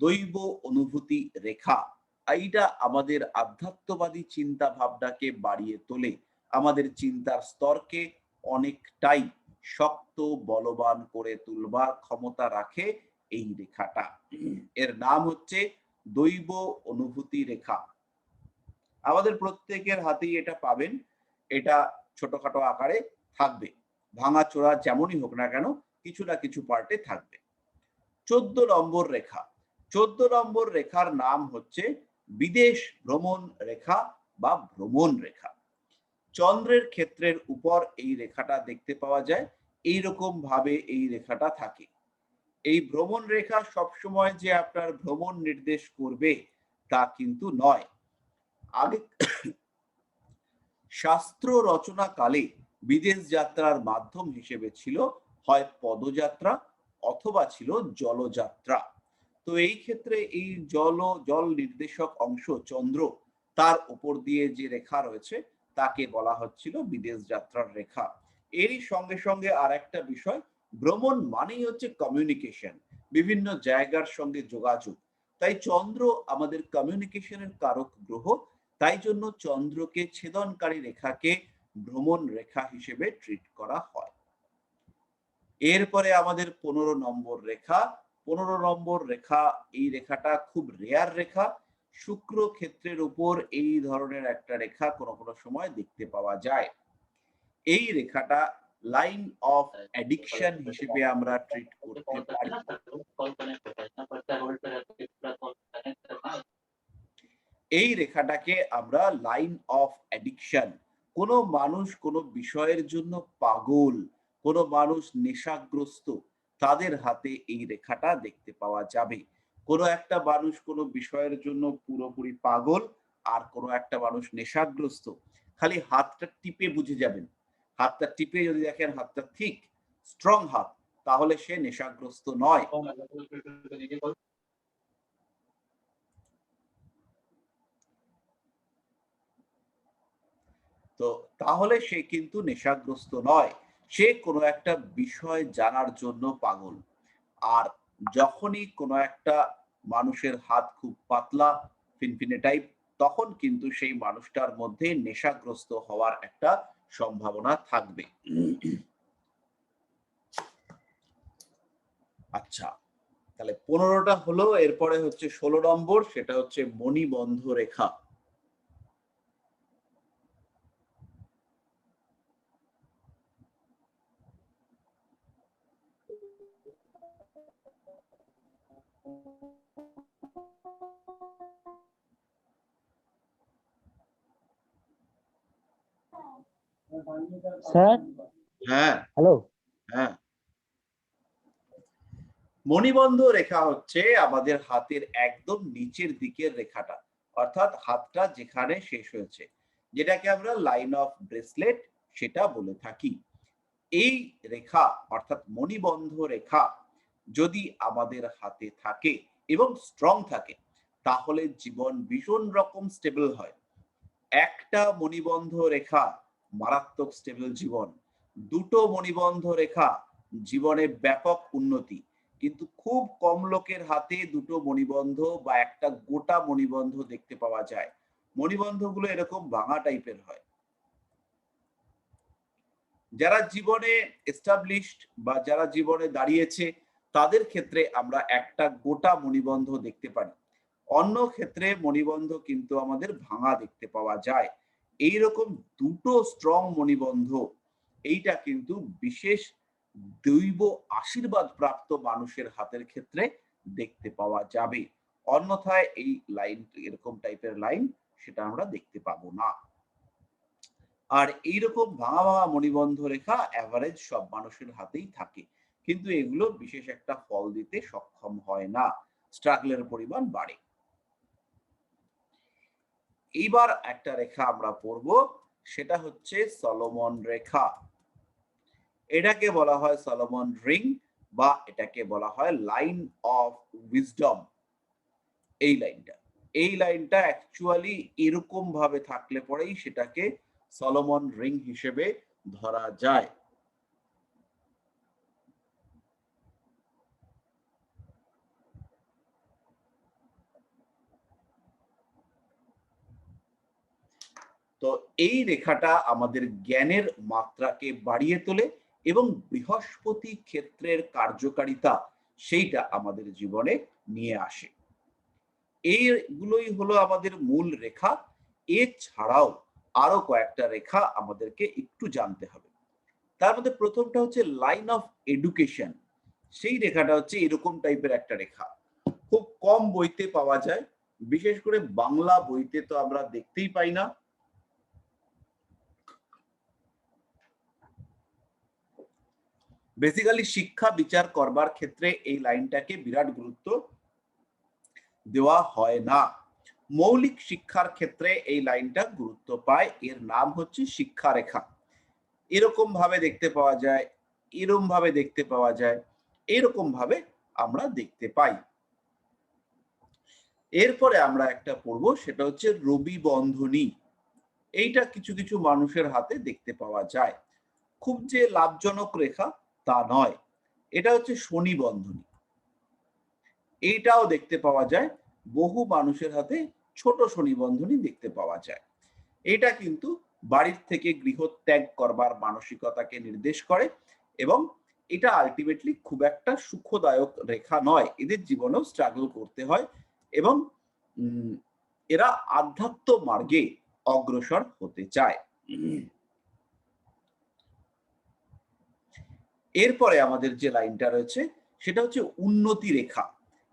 [SPEAKER 1] দৈব অনুভূতি রেখা। এইটা আমাদের আধ্যাত্মবাদী চিন্তা ভাবনাকে বাড়িয়ে তোলে, আমাদের চিন্তার স্তরকে অনেকটাই শক্ত বলবান করে তুলবার ক্ষমতা রাখে এই রেখাটা। এর নাম হচ্ছে দৈব অনুভূতি রেখা। আমাদের প্রত্যেকের হাতেই এটা পাবেন, এটা ছোটখাটো আকারে থাকবে, ভাঙাচোরা যেমনই হোক না কেন কিছু না কিছু পার্টে থাকবে। 14 নম্বর রেখা, 14 নম্বর রেখার নাম হচ্ছে বিদেশ ভ্রমণ রেখা বা ভ্রমণ রেখা। চন্দ্রের ক্ষেত্রের উপর এই রেখাটা দেখতে পাওয়া যায়, এইরকম ভাবে এই রেখাটা থাকে। এই ভ্রমণ রেখা সবসময় যে আপনার ভ্রমণ নির্দেশ করবে তা কিন্তু নয়। আগে শাস্ত্র রচনাকালে বিদেশ যাত্রার মাধ্যম হিসেবে ছিল হয় পদযাত্রা অথবা ছিল জলযাত্রা। তো এই ক্ষেত্রে এই জল নির্দেশক অংশ চন্দ্র, তার উপর দিয়ে যে রেখা রয়েছে তাকে বলা হচ্ছিল বিদেশ যাত্রার রেখা। এরই সঙ্গে সঙ্গে আর একটা বিষয়, ভ্রমণ মানেই হচ্ছে কমিউনিকেশন, বিভিন্ন জায়গার সঙ্গে যোগাযোগ। তাই চন্দ্র আমাদের কমিউনিকেশনের কারক গ্রহ, তাই জন্য চন্দ্রকে ছেদনকারী রেখাকে ভ্রমণ রেখা হিসেবে ট্রিট করা হয়। এরপরে আমাদের 15 নম্বর রেখা, 15 নম্বর রেখা, এই রেখাটা খুব রেয়ার রেখা। শুক্র ক্ষেত্রের উপর এই ধরনের একটা রেখা কোনো কোনো সময় দেখতে পাওয়া যায়। এই রেখাটা লাইন অফ অ্যাডিকশন হিসেবে আমরা ট্রিট করতে পারি। এই রেখাটাকে আমরা লাইন অফ অ্যাডিকশন, কোনো মানুষ কোনো বিষয়ের জন্য পাগল, কোনো মানুষ নেশাগ্রস্ত, তাদের হাতে এই রেখাটা দেখতে পাওয়া যাবে। কোনো একটা মানুষ কোনো বিষয়ের জন্য পুরোপুরি পাগল আর কোনো একটা মানুষ নেশাগ্রস্ত, খালি হাতটা টিপে বুঝে যাবেন। হাতটা টিপে যদি দেখেন হাতটা ঠিক স্ট্রং হাত, তাহলে সে নেশাগ্রস্ত নয়। তো তাহলে সে কিন্তু নেশাগ্রস্ত নয়, সে কোনো একটা বিষয় জানার জন্য পাগল। আর যখনই কোনো একটা মানুষের হাত খুব পাতলা ফিনফিনে টাইপ, তখন কিন্তু সেই মানুষটার মধ্যে নেশাগ্রস্ত হওয়ার একটা সম্ভাবনা থাকবে। আচ্ছা, তাহলে 15টা হলো, এরপরে হচ্ছে 16 নম্বর, সেটা হচ্ছে মণিবন্ধ রেখা।
[SPEAKER 2] স্যার,
[SPEAKER 1] হ্যাঁ
[SPEAKER 2] হ্যালো।
[SPEAKER 1] হ্যাঁ, মণিবন্ধ রেখা হচ্ছে আমাদের হাতের একদম নিচের দিকের রেখাটা, অর্থাৎ হাতটা যেখানে শেষ হয়েছে, যেটাকে আমরা লাইন অফ ব্রেসলেট সেটা বলে থাকি। এই রেখা অর্থাৎ মণিবন্ধ রেখা যদি আমাদের হাতে থাকে এবং স্ট্রং থাকে, তাহলে জীবন ভীষণ রকম স্টেবল হয়। একটা মণিবন্ধ রেখা মারাত্মক স্টেবল জীবন, দুটো মণিবন্ধ রেখা জীবনে ব্যাপক উন্নতি। কিন্তু খুব কম লোকের হাতে দুটো মণিবন্ধ বা একটা গোটা মণিবন্ধ দেখতে পাওয়া যায়। মণিবন্ধগুলো এরকম ভাঙা টাইপের হয়। যারা জীবনে এস্টাবলিশড বা যারা জীবনে দাঁড়িয়েছে, তাদের ক্ষেত্রে আমরা একটা গোটা মণিবন্ধ দেখতে পারি। অন্য ক্ষেত্রে মণিবন্ধ কিন্তু আমাদের ভাঙা দেখতে পাওয়া যায়। এইরকম দুটো স্ট্রং মণিবন্ধ, এইটা কিন্তু বিশেষ দৈব আশীর্বাদ প্রাপ্ত মানুষের হাতের ক্ষেত্রে দেখতে পাওয়া যাবে। অন্যথায় এই লাইন, এরকম টাইপের লাইন, সেটা আমরা দেখতে পাবো না। আর এইরকম ভাঙা ভাঙা মণিবন্ধ রেখা এভারেজ সব মানুষের হাতেই থাকে, কিন্তু এগুলো বিশেষ একটা ফল দিতে সক্ষম হয় না, স্ট্রাগলের পরিমাণ বাড়ে। এইবার একটা রেখা আমরা পড়ব, সেটা হচ্ছে সলোমন রেখা। এটাকে বলা হয় সলোমন রিং, বা এটাকে বলা হয় লাইন অফ উইজডম। এই লাইনটা অ্যাকচুয়ালি এরকম ভাবে থাকলে পরেই সেটাকে সলোমন রিং হিসেবে ধরা যায়। তো এই রেখাটা আমাদের জ্ঞানের মাত্রাকে বাড়িয়ে তোলে এবং বৃহস্পতি ক্ষেত্রের কার্যকারিতা সেইটা আমাদের জীবনে নিয়ে আসে। এইগুলোই হলো আমাদের মূল রেখা। এছাড়াও আরো কয়েকটা রেখা আমাদেরকে একটু জানতে হবে। তার মধ্যে প্রথমটা হচ্ছে লাইন অফ এডুকেশন। সেই রেখাটা হচ্ছে এরকম টাইপের একটা রেখা, খুব কম বইতে পাওয়া যায়, বিশেষ করে বাংলা বইতে তো আমরা দেখতেই পাই না। বেসিক্যালি শিক্ষা বিচার করবার ক্ষেত্রে এই লাইনটাকে বিরাট গুরুত্ব দেওয়া হয় না। মৌলিক শিক্ষার ক্ষেত্রে এই লাইনটা গুরুত্ব পায়। এর নাম হচ্ছে শিক্ষা রেখা। এরকম ভাবে দেখতে পাওয়া যায়, এরকম ভাবে দেখতে পাওয়া যায়, এরকম ভাবে আমরা দেখতে পাই। এরপরে আমরা একটা পড়বো, সেটা হচ্ছে রবি বন্ধনী। এইটা কিছু কিছু মানুষের হাতে দেখতে পাওয়া যায়। খুব যে লাভজনক রেখা তা নয়। এটা হচ্ছে শনি বন্ধনী। এইটাও দেখতে পাওয়া যায়, বহু মানুষের হাতে ছোট শনি বন্ধনী দেখতে পাওয়া যায়। এটা কিন্তু বাড়ির থেকে গৃহত্যাগ করবার মানসিকতাকে নির্দেশ করে, এবং এটা আলটিমেটলি খুব একটা সুখদায়ক রেখা নয়। এদের জীবনেও স্ট্রাগল করতে হয়, এবং এরা আধ্যাত্ম মার্গে অগ্রসর হতে চায়। এরপরে আমাদের যে লাইনটা রয়েছে, সেটা হচ্ছে উন্নতি রেখা।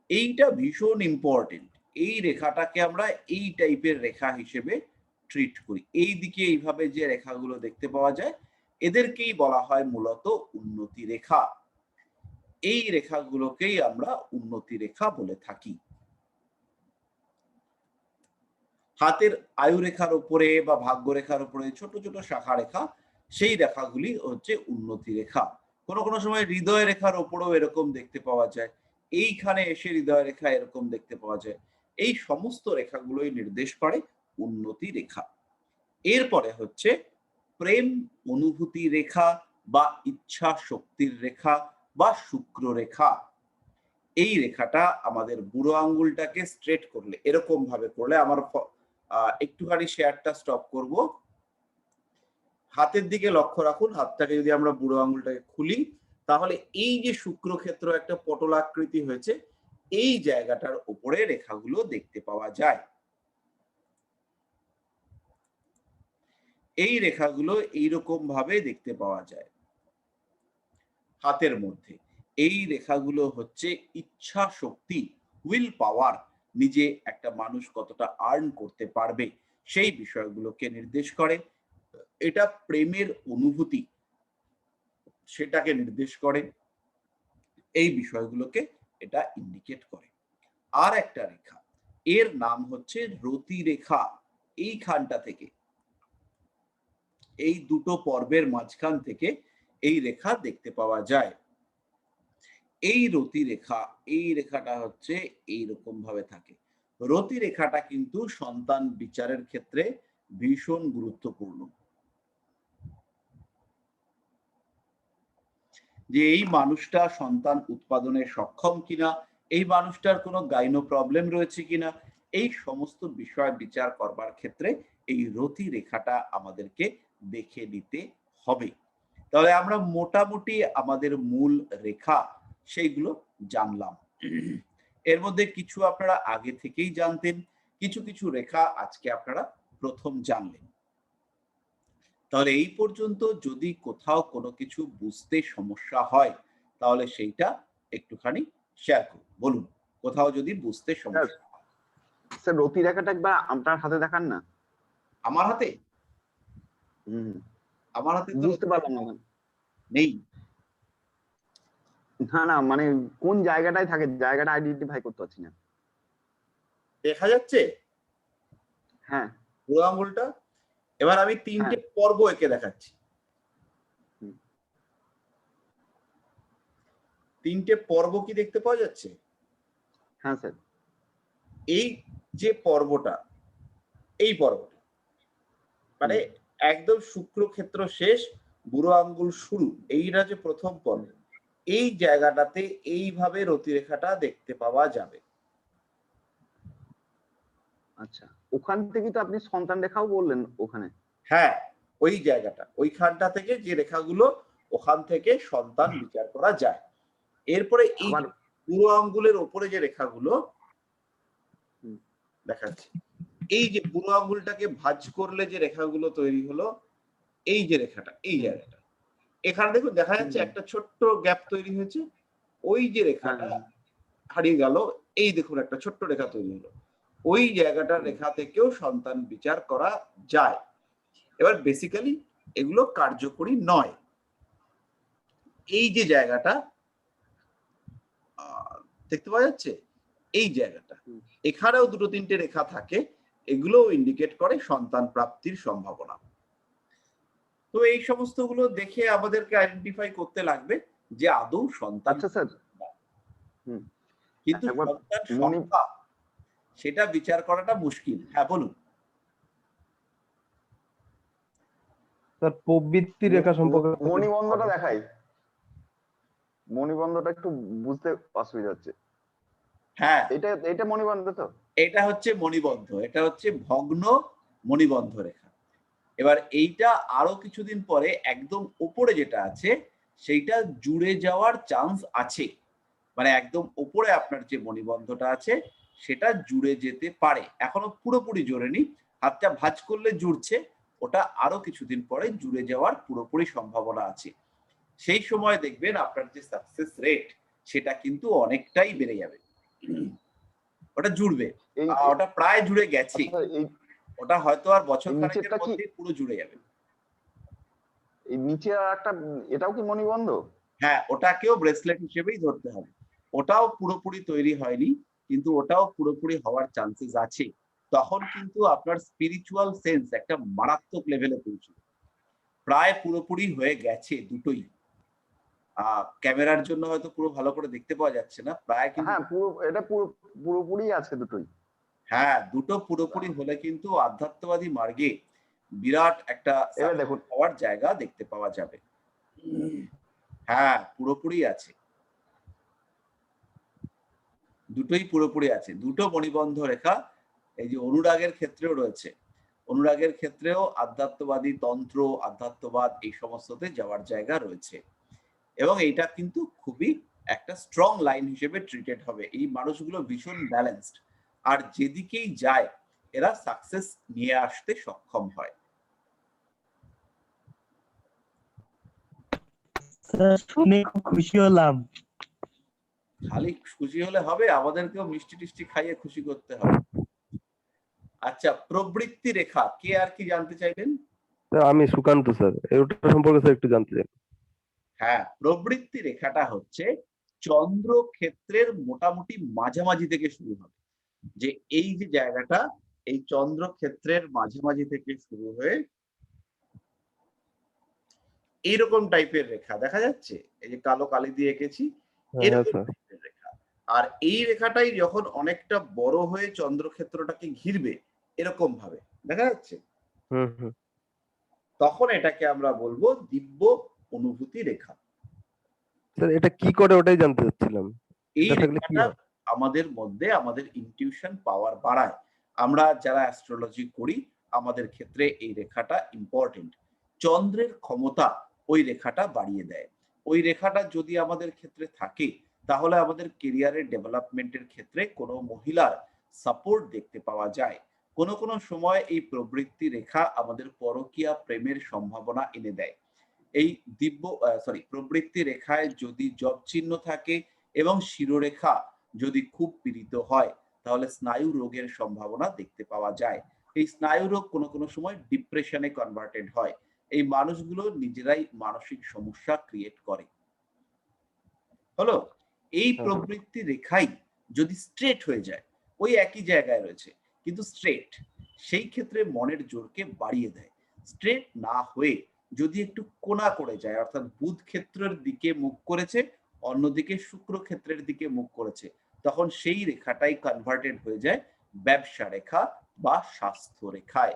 [SPEAKER 1] এইটা ভীষণ ইম্পর্টেন্ট। এই রেখাটাকে আমরা এই টাইপের রেখা হিসেবে ট্রিট করি। এই দিকে এইভাবে যে রেখাগুলো দেখতে পাওয়া যায়, এদেরকেই বলা হয় মূলত উন্নতি রেখা। এই রেখাগুলোকেই আমরা উন্নতি রেখা বলে থাকি। হাতের আয়ু রেখার উপরে বা ভাগ্য রেখার উপরে ছোট ছোট শাখা রেখা, সেই রেখাগুলি হচ্ছে উন্নতি রেখা। কোনো কোনো সময় হৃদয় রেখার উপরেও এরকম দেখতে পাওয়া যায়। এইখানে এসে হৃদয় রেখা এরকম দেখতে পাওয়া যায়। এই সমস্ত রেখাগুলোই নির্দেশ করে উন্নতি রেখা। এরপরে হচ্ছে প্রেম অনুভূতি রেখা, বা ইচ্ছা শক্তির রেখা, বা শুক্র রেখা। এই রেখাটা আমাদের বুড়ো আঙ্গুলটাকে স্ট্রেট করলে, এরকম ভাবে করলে, আমার একটুখানি শেয়ারটা স্টপ করব। হাতের দিকে লক্ষ্য রাখুন। হাতটাকে যদি আমরা বুড়ো আঙ্গুলটাকে খুলি, তাহলে এই যে শুক্রক্ষেত্র একটা পটলাকৃতি হয়েছে, এই জায়গাটার উপরে রেখাগুলো দেখতে পাওয়া যায়। এই রেখাগুলো এইরকম ভাবে দেখতে পাওয়া যায় হাতের মধ্যে। এই রেখাগুলো হচ্ছে ইচ্ছা শক্তি, উইল পাওয়ার, নিজে একটা মানুষ কতটা আর্ন করতে পারবে সেই বিষয়গুলোকে নির্দেশ করে। এটা প্রেমের অনুভূতি, সেটাকে নির্দেশ করে। এই বিষয়গুলোকে এটা ইন্ডিকেট করে। আর একটা রেখা, এর নাম হচ্ছে রতি রেখা। এইখানটা থেকে, এই দুটো পর্বের মাঝখান থেকে এই রেখা দেখতে পাওয়া যায়। এই রতি রেখা, এই রেখাটা হচ্ছে এইরকম ভাবে থাকে। রতি রেখাটা কিন্তু সন্তান বিচারের ক্ষেত্রে ভীষণ গুরুত্বপূর্ণ। যে এই মানুষটা সন্তান উৎপাদনে সক্ষম কিনা, এই মানুষটার কোনো গাইনো প্রবলেম রয়েছে কিনা, এই সমস্ত বিষয় বিচার করবার ক্ষেত্রে এই রতি রেখাটা আমাদেরকে দেখে নিতে হবে। তাহলে আমরা মোটামুটি আমাদের মূল রেখা সেইগুলো জানলাম। এর মধ্যে কিছু আপনারা আগে থেকেই জানতেন, কিছু কিছু রেখা আজকে আপনারা প্রথম জানলেন। তাহলে এই পর্যন্ত যদি কোথাও কোনো কিছু বুঝতে সমস্যা হয় তাহলে সেইটা একটুখানি শেয়ার করুন। বলুন, কোথাও যদি বুঝতে সমস্যা হয়।
[SPEAKER 3] স্যার রতি রেখাটা একবার আপনার হাতে দেখান না।
[SPEAKER 1] আমার হাতে? আমার হাতে তো
[SPEAKER 3] বুঝতে পারলাম না।
[SPEAKER 1] নেই।
[SPEAKER 3] না না, মানে কোন জায়গাটায় থাকে, জায়গাটা আইডেন্টিফাই করতে পারছি না।
[SPEAKER 1] দেখা যাচ্ছে?
[SPEAKER 3] হ্যাঁ।
[SPEAKER 1] বুড়ো আঙুলটা। এবার আমি তিনটে পর্ব এঁকে দেখাচ্ছি। তিনটে পর্ব কি দেখতে পাওয়া যাচ্ছে?
[SPEAKER 3] হ্যাঁ স্যার।
[SPEAKER 1] এই যে পর্বটা, এই পর্বটা মানে একদম শুক্রক্ষেত্র শেষ, বুড়ো আঙ্গুল শুরু, এইটা যে প্রথম পর্ব, এই জায়গাটাতে এইভাবে রতিরেখাটা দেখতে পাওয়া যাবে।
[SPEAKER 3] আচ্ছা, ওখান থেকে তো আপনি সন্তান রেখাও বললেন ওখানে।
[SPEAKER 1] হ্যাঁ, ওই জায়গাটা, ওইখানটা থেকে যে রেখাগুলো, ওখান থেকে সন্তান বিচার করা যায়। এরপরে এই বুড়ো আঙ্গুলের ওপরে যে রেখাগুলো দেখাচ্ছি, এই যে বুড়ো আঙ্গুলটাকে ভাঁজ করলে যে রেখাগুলো তৈরি হলো, এই যে রেখাটা, এই জায়গাটা, এখানে দেখুন দেখা যাচ্ছে একটা ছোট্ট গ্যাপ তৈরি হয়েছে। ওই যে রেখাটা হারিয়ে গেল, এই দেখুন একটা ছোট্ট রেখা তৈরি হলো। ওই জায়গাটার রেখা থেকেও সন্তান বিচার করা যায়। এবার বেসিক্যালি এগুলো কার্যকরী নয়। এই যে জায়গাটা দেখতে পাওয়া যাচ্ছে, এই জায়গাটা, এখানেও দুটো তিনটে রেখা থাকে, এগুলো ইন্ডিকেট করে সন্তান প্রাপ্তির সম্ভাবনা। তো এই সমস্ত গুলো দেখে আমাদেরকে আইডেন্টিফাই করতে লাগবে যে আদৌ সন্তান।
[SPEAKER 3] আচ্ছা স্যার,
[SPEAKER 1] কিন্তু সন্তান সংখ্যা সেটা বিচার করাটা মুশকিল। হ্যাঁ বলুন
[SPEAKER 4] স্যার। প্রবৃত্তি রেখা সম্পর্কে
[SPEAKER 3] মণিবন্ধটা দেখাই, মণিবন্ধটা একটু বুঝতে অসুবিধা হচ্ছে।
[SPEAKER 1] হ্যাঁ,
[SPEAKER 3] এটা মণিবন্ধ তো?
[SPEAKER 1] এটা হচ্ছে মণিবন্ধ, এটা হচ্ছে ভগ্ন মণিবন্ধ রেখা। এবার এইটা আরো কিছুদিন পরে একদম উপরে যেটা আছে সেইটা জুড়ে যাওয়ার চান্স আছে। মানে একদম উপরে আপনার যে মণিবন্ধটা আছে সেটা জুড়ে যেতে পারে, এখনো পুরোপুরি জোড়েনি, হাতটা ভাঁজ করলে জুড়ছে, ওটা আরো কিছুদিন পরে জুড়ে যাওয়ার পুরোপুরি সম্ভাবনা আছে। সেই সময় দেখবেন আপনার যে সাকসেস রেট সেটা কিন্তু অনেকটাই বেড়ে যাবে। ওটা জুড়বে, ওটা প্রায় জুড়ে গেছে, ওটা হয়তো আর বছর খানেকের মধ্যে পুরো জুড়ে যাবে।
[SPEAKER 3] এই নিচে একটা, এটাও কি মণিবন্ধ?
[SPEAKER 1] হ্যাঁ, ওটাকেও ব্রেসলেট হিসেবেই ধরতে হবে। ওটাও পুরোপুরি তৈরি হয়নি, কিন্তু ওটাও পুরোপুরি হওয়ার চান্সেস আছে। তখন কিন্তু আপনার স্পিরিচুয়াল সেন্স একটা মারাত্মক লেভেলে পৌঁছবে। প্রায় পুরোপুরি হয়ে গেছে দুটোই। ক্যামেরার জন্য হয়তো পুরো ভালো করে দেখতে পাওয়া যাচ্ছে না, প্রায় কিন্তু
[SPEAKER 3] হ্যাঁ এটা পুরোপুরি আছে দুটোই।
[SPEAKER 1] হ্যাঁ, দুটো পুরোপুরি হলে কিন্তু আধ্যাত্মবাদী মার্গে বিরাট একটা হওয়ার জায়গা দেখতে পাওয়া যাবে। হ্যাঁ, পুরোপুরি আছে, দুটোই পুরোপুরি আছে। দুটো মণিবন্ধ রেখা এই যে অনুরাগের ক্ষেত্রেও রয়েছে, অনুরাগের ক্ষেত্রেও আধ্যাত্মবাদী তন্ত্র, আধ্যাত্মবাদ এই সমস্ততে যাওয়ার জায়গা রয়েছে। এবং এইটা কিন্তু খুবই একটা স্ট্রং লাইন হিসেবে ট্রিটেড হবে। এই মানুষগুলো ভীষণ ব্যালেন্সড, আর যেদিকেই যায় এরা সাকসেস নিয়ে আসতে সক্ষম হয়।
[SPEAKER 5] শুনে খুব খুশি হলাম।
[SPEAKER 1] খালি খুশি হলে হবে, আমাদেরকেও মিষ্টি টিষ্টি খাইয়ে খুশি করতে হবে। আচ্ছা, প্রবৃত্তি রেখা কে আর কি জানতে চাইলেন?
[SPEAKER 4] আমি সুকান্ত স্যার, এটা সম্পর্কে স্যার একটু জানতে চাই।
[SPEAKER 1] হ্যাঁ, প্রবৃত্তি রেখাটা হচ্ছে চন্দ্র ক্ষেত্রের মোটামুটি মাঝামাঝি থেকে শুরু হবে। যে এই যে জায়গাটা, এই চন্দ্রক্ষেত্রের মাঝামাঝি থেকে শুরু হয়ে এইরকম টাইপের রেখা দেখা যাচ্ছে, এই যে কালো কালি দিয়ে এঁকেছি,
[SPEAKER 4] হ্যাঁ
[SPEAKER 1] এরকম
[SPEAKER 4] স্যার।
[SPEAKER 1] টাইপের রেখা। আর এই রেখাটাই যখন অনেকটা বড় হয়ে চন্দ্রক্ষেত্রটাকে ঘিরবে এরকম ভাবে দেখা যাচ্ছে,
[SPEAKER 4] হুম হুম।
[SPEAKER 1] তখন এটাকে আমরা বলবো দিব্য অনুভূতি রেখা।
[SPEAKER 4] স্যার এটা কি করে ওটাই জানতে চাচ্ছিলাম।
[SPEAKER 1] এই
[SPEAKER 4] এটা থাকলে কি
[SPEAKER 1] রেখাটা
[SPEAKER 4] হয়?
[SPEAKER 1] আমাদের মধ্যে আমাদের ইনটিউশন পাওয়ার বাড়ায়। আমরা যারা অ্যাস্ট্রোলজি করি আমাদের ক্ষেত্রে এই রেখাটা ইম্পর্টেন্ট। চন্দ্রের ক্ষমতা ওই রেখাটা বাড়িয়ে দেয়। ওই রেখাটা যদি আমাদের ক্ষেত্রে থাকে তাহলে আমাদের কেরিয়ারের ডেভেলপমেন্টের ক্ষেত্রে কোনো মহিলার সাপোর্ট দেখতে পাওয়া যায়। কোনো কোনো সময় এই প্রবৃত্তি রেখা আমাদের পরকীয়া প্রেমের সম্ভাবনা এনে দেয়। এই প্রবৃত্তি রেখায় যদি জব চিহ্ন থাকে এবং শিরোরেখা যদি খুব পীড়িত হয় তাহলে স্নায়ু রোগের সম্ভাবনা দেখতে পাওয়া যায়। এই স্নায়ু রোগ কোনো কোনো সময় ডিপ্রেশনে কনভার্টেড হয়। এই মানুষগুলো নিজেরাই মানসিক সমস্যা ক্রিয়েট করে। হলো, এই
[SPEAKER 4] হ্যাঁ।
[SPEAKER 1] প্রবৃত্তি রেখাই যদি স্ট্রেট হয়ে যায়, ওই একই জায়গায় রয়েছে কিন্তু স্ট্রেট, সেই ক্ষেত্রে মনের জোরকে বাড়িয়ে দেয়। স্ট্রেট না হয়ে যদি একটু কোণা করে যায়, অর্থাৎ বুধ ক্ষেত্রের দিকে মুখ করেছে, অন্যদিকে শুক্র ক্ষেত্রের দিকে মুখ করেছে, তখন সেই রেখাটাই কনভার্টেড হয়ে যায় ব্যবসা রেখা বা স্বাস্থ্য রেখায়।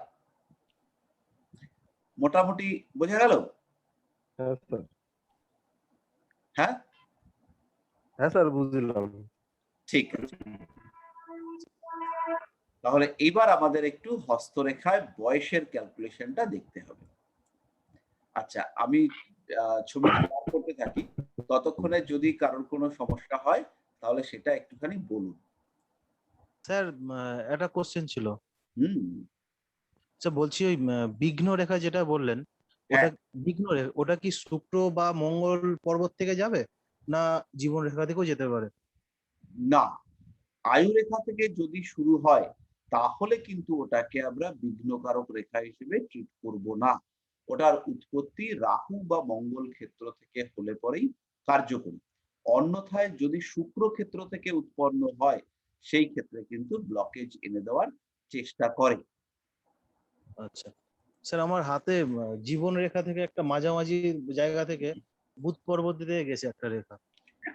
[SPEAKER 1] মোটামুটি বোঝা গেল?
[SPEAKER 4] হ্যাঁ স্যার।
[SPEAKER 1] হ্যাঁ,
[SPEAKER 4] হ্যাঁ স্যার বুঝলাম।
[SPEAKER 1] ঠিক আছে। তাহলে এবার আমাদের একটু হস্তরেখায় বয়সের ক্যালকুলেশনটা দেখতে হবে। আচ্ছা, আমি ছবিটা বার করতে থাকি, ততক্ষণে যদি কারোর কোনো সমস্যা হয় তাহলে সেটা একটুখানি বলুন।
[SPEAKER 6] স্যার একটা কোশ্চেন ছিল।
[SPEAKER 1] হুম।
[SPEAKER 6] স্যার বলছি ওই বিঘ্ন রেখা যেটা বললেন,
[SPEAKER 1] হ্যাঁ।
[SPEAKER 6] ওটা বিঘ্ন রেখা ওটা কি শুক্র বা মঙ্গল পর্বত থেকে যাবে, না জীবন রেখা থেকেও যেতে পারে?
[SPEAKER 1] না, আয়ু রেখা থেকে যদি শুরু হয় তাহলে কিন্তু ওটাকে আমরা বিঘ্নকারক রেখা হিসেবে ট্রিট করব না। ওটার উৎপত্তি রাহু বা মঙ্গল ক্ষেত্র থেকে হলে পরেই কার্যকরী। অন্যথায় যদি শুক্র ক্ষেত্র থেকে উৎপন্ন হয় সেই ক্ষেত্রে কিন্তু ব্লকেজ এনে দেওয়ার চেষ্টা করে।
[SPEAKER 6] আচ্ছা স্যার, আমার হাতে জীবন রেখা থেকে একটা মাঝামাঝি জায়গা থেকে বুধ পর্বত দিয়ে গেছে একটা রেখা,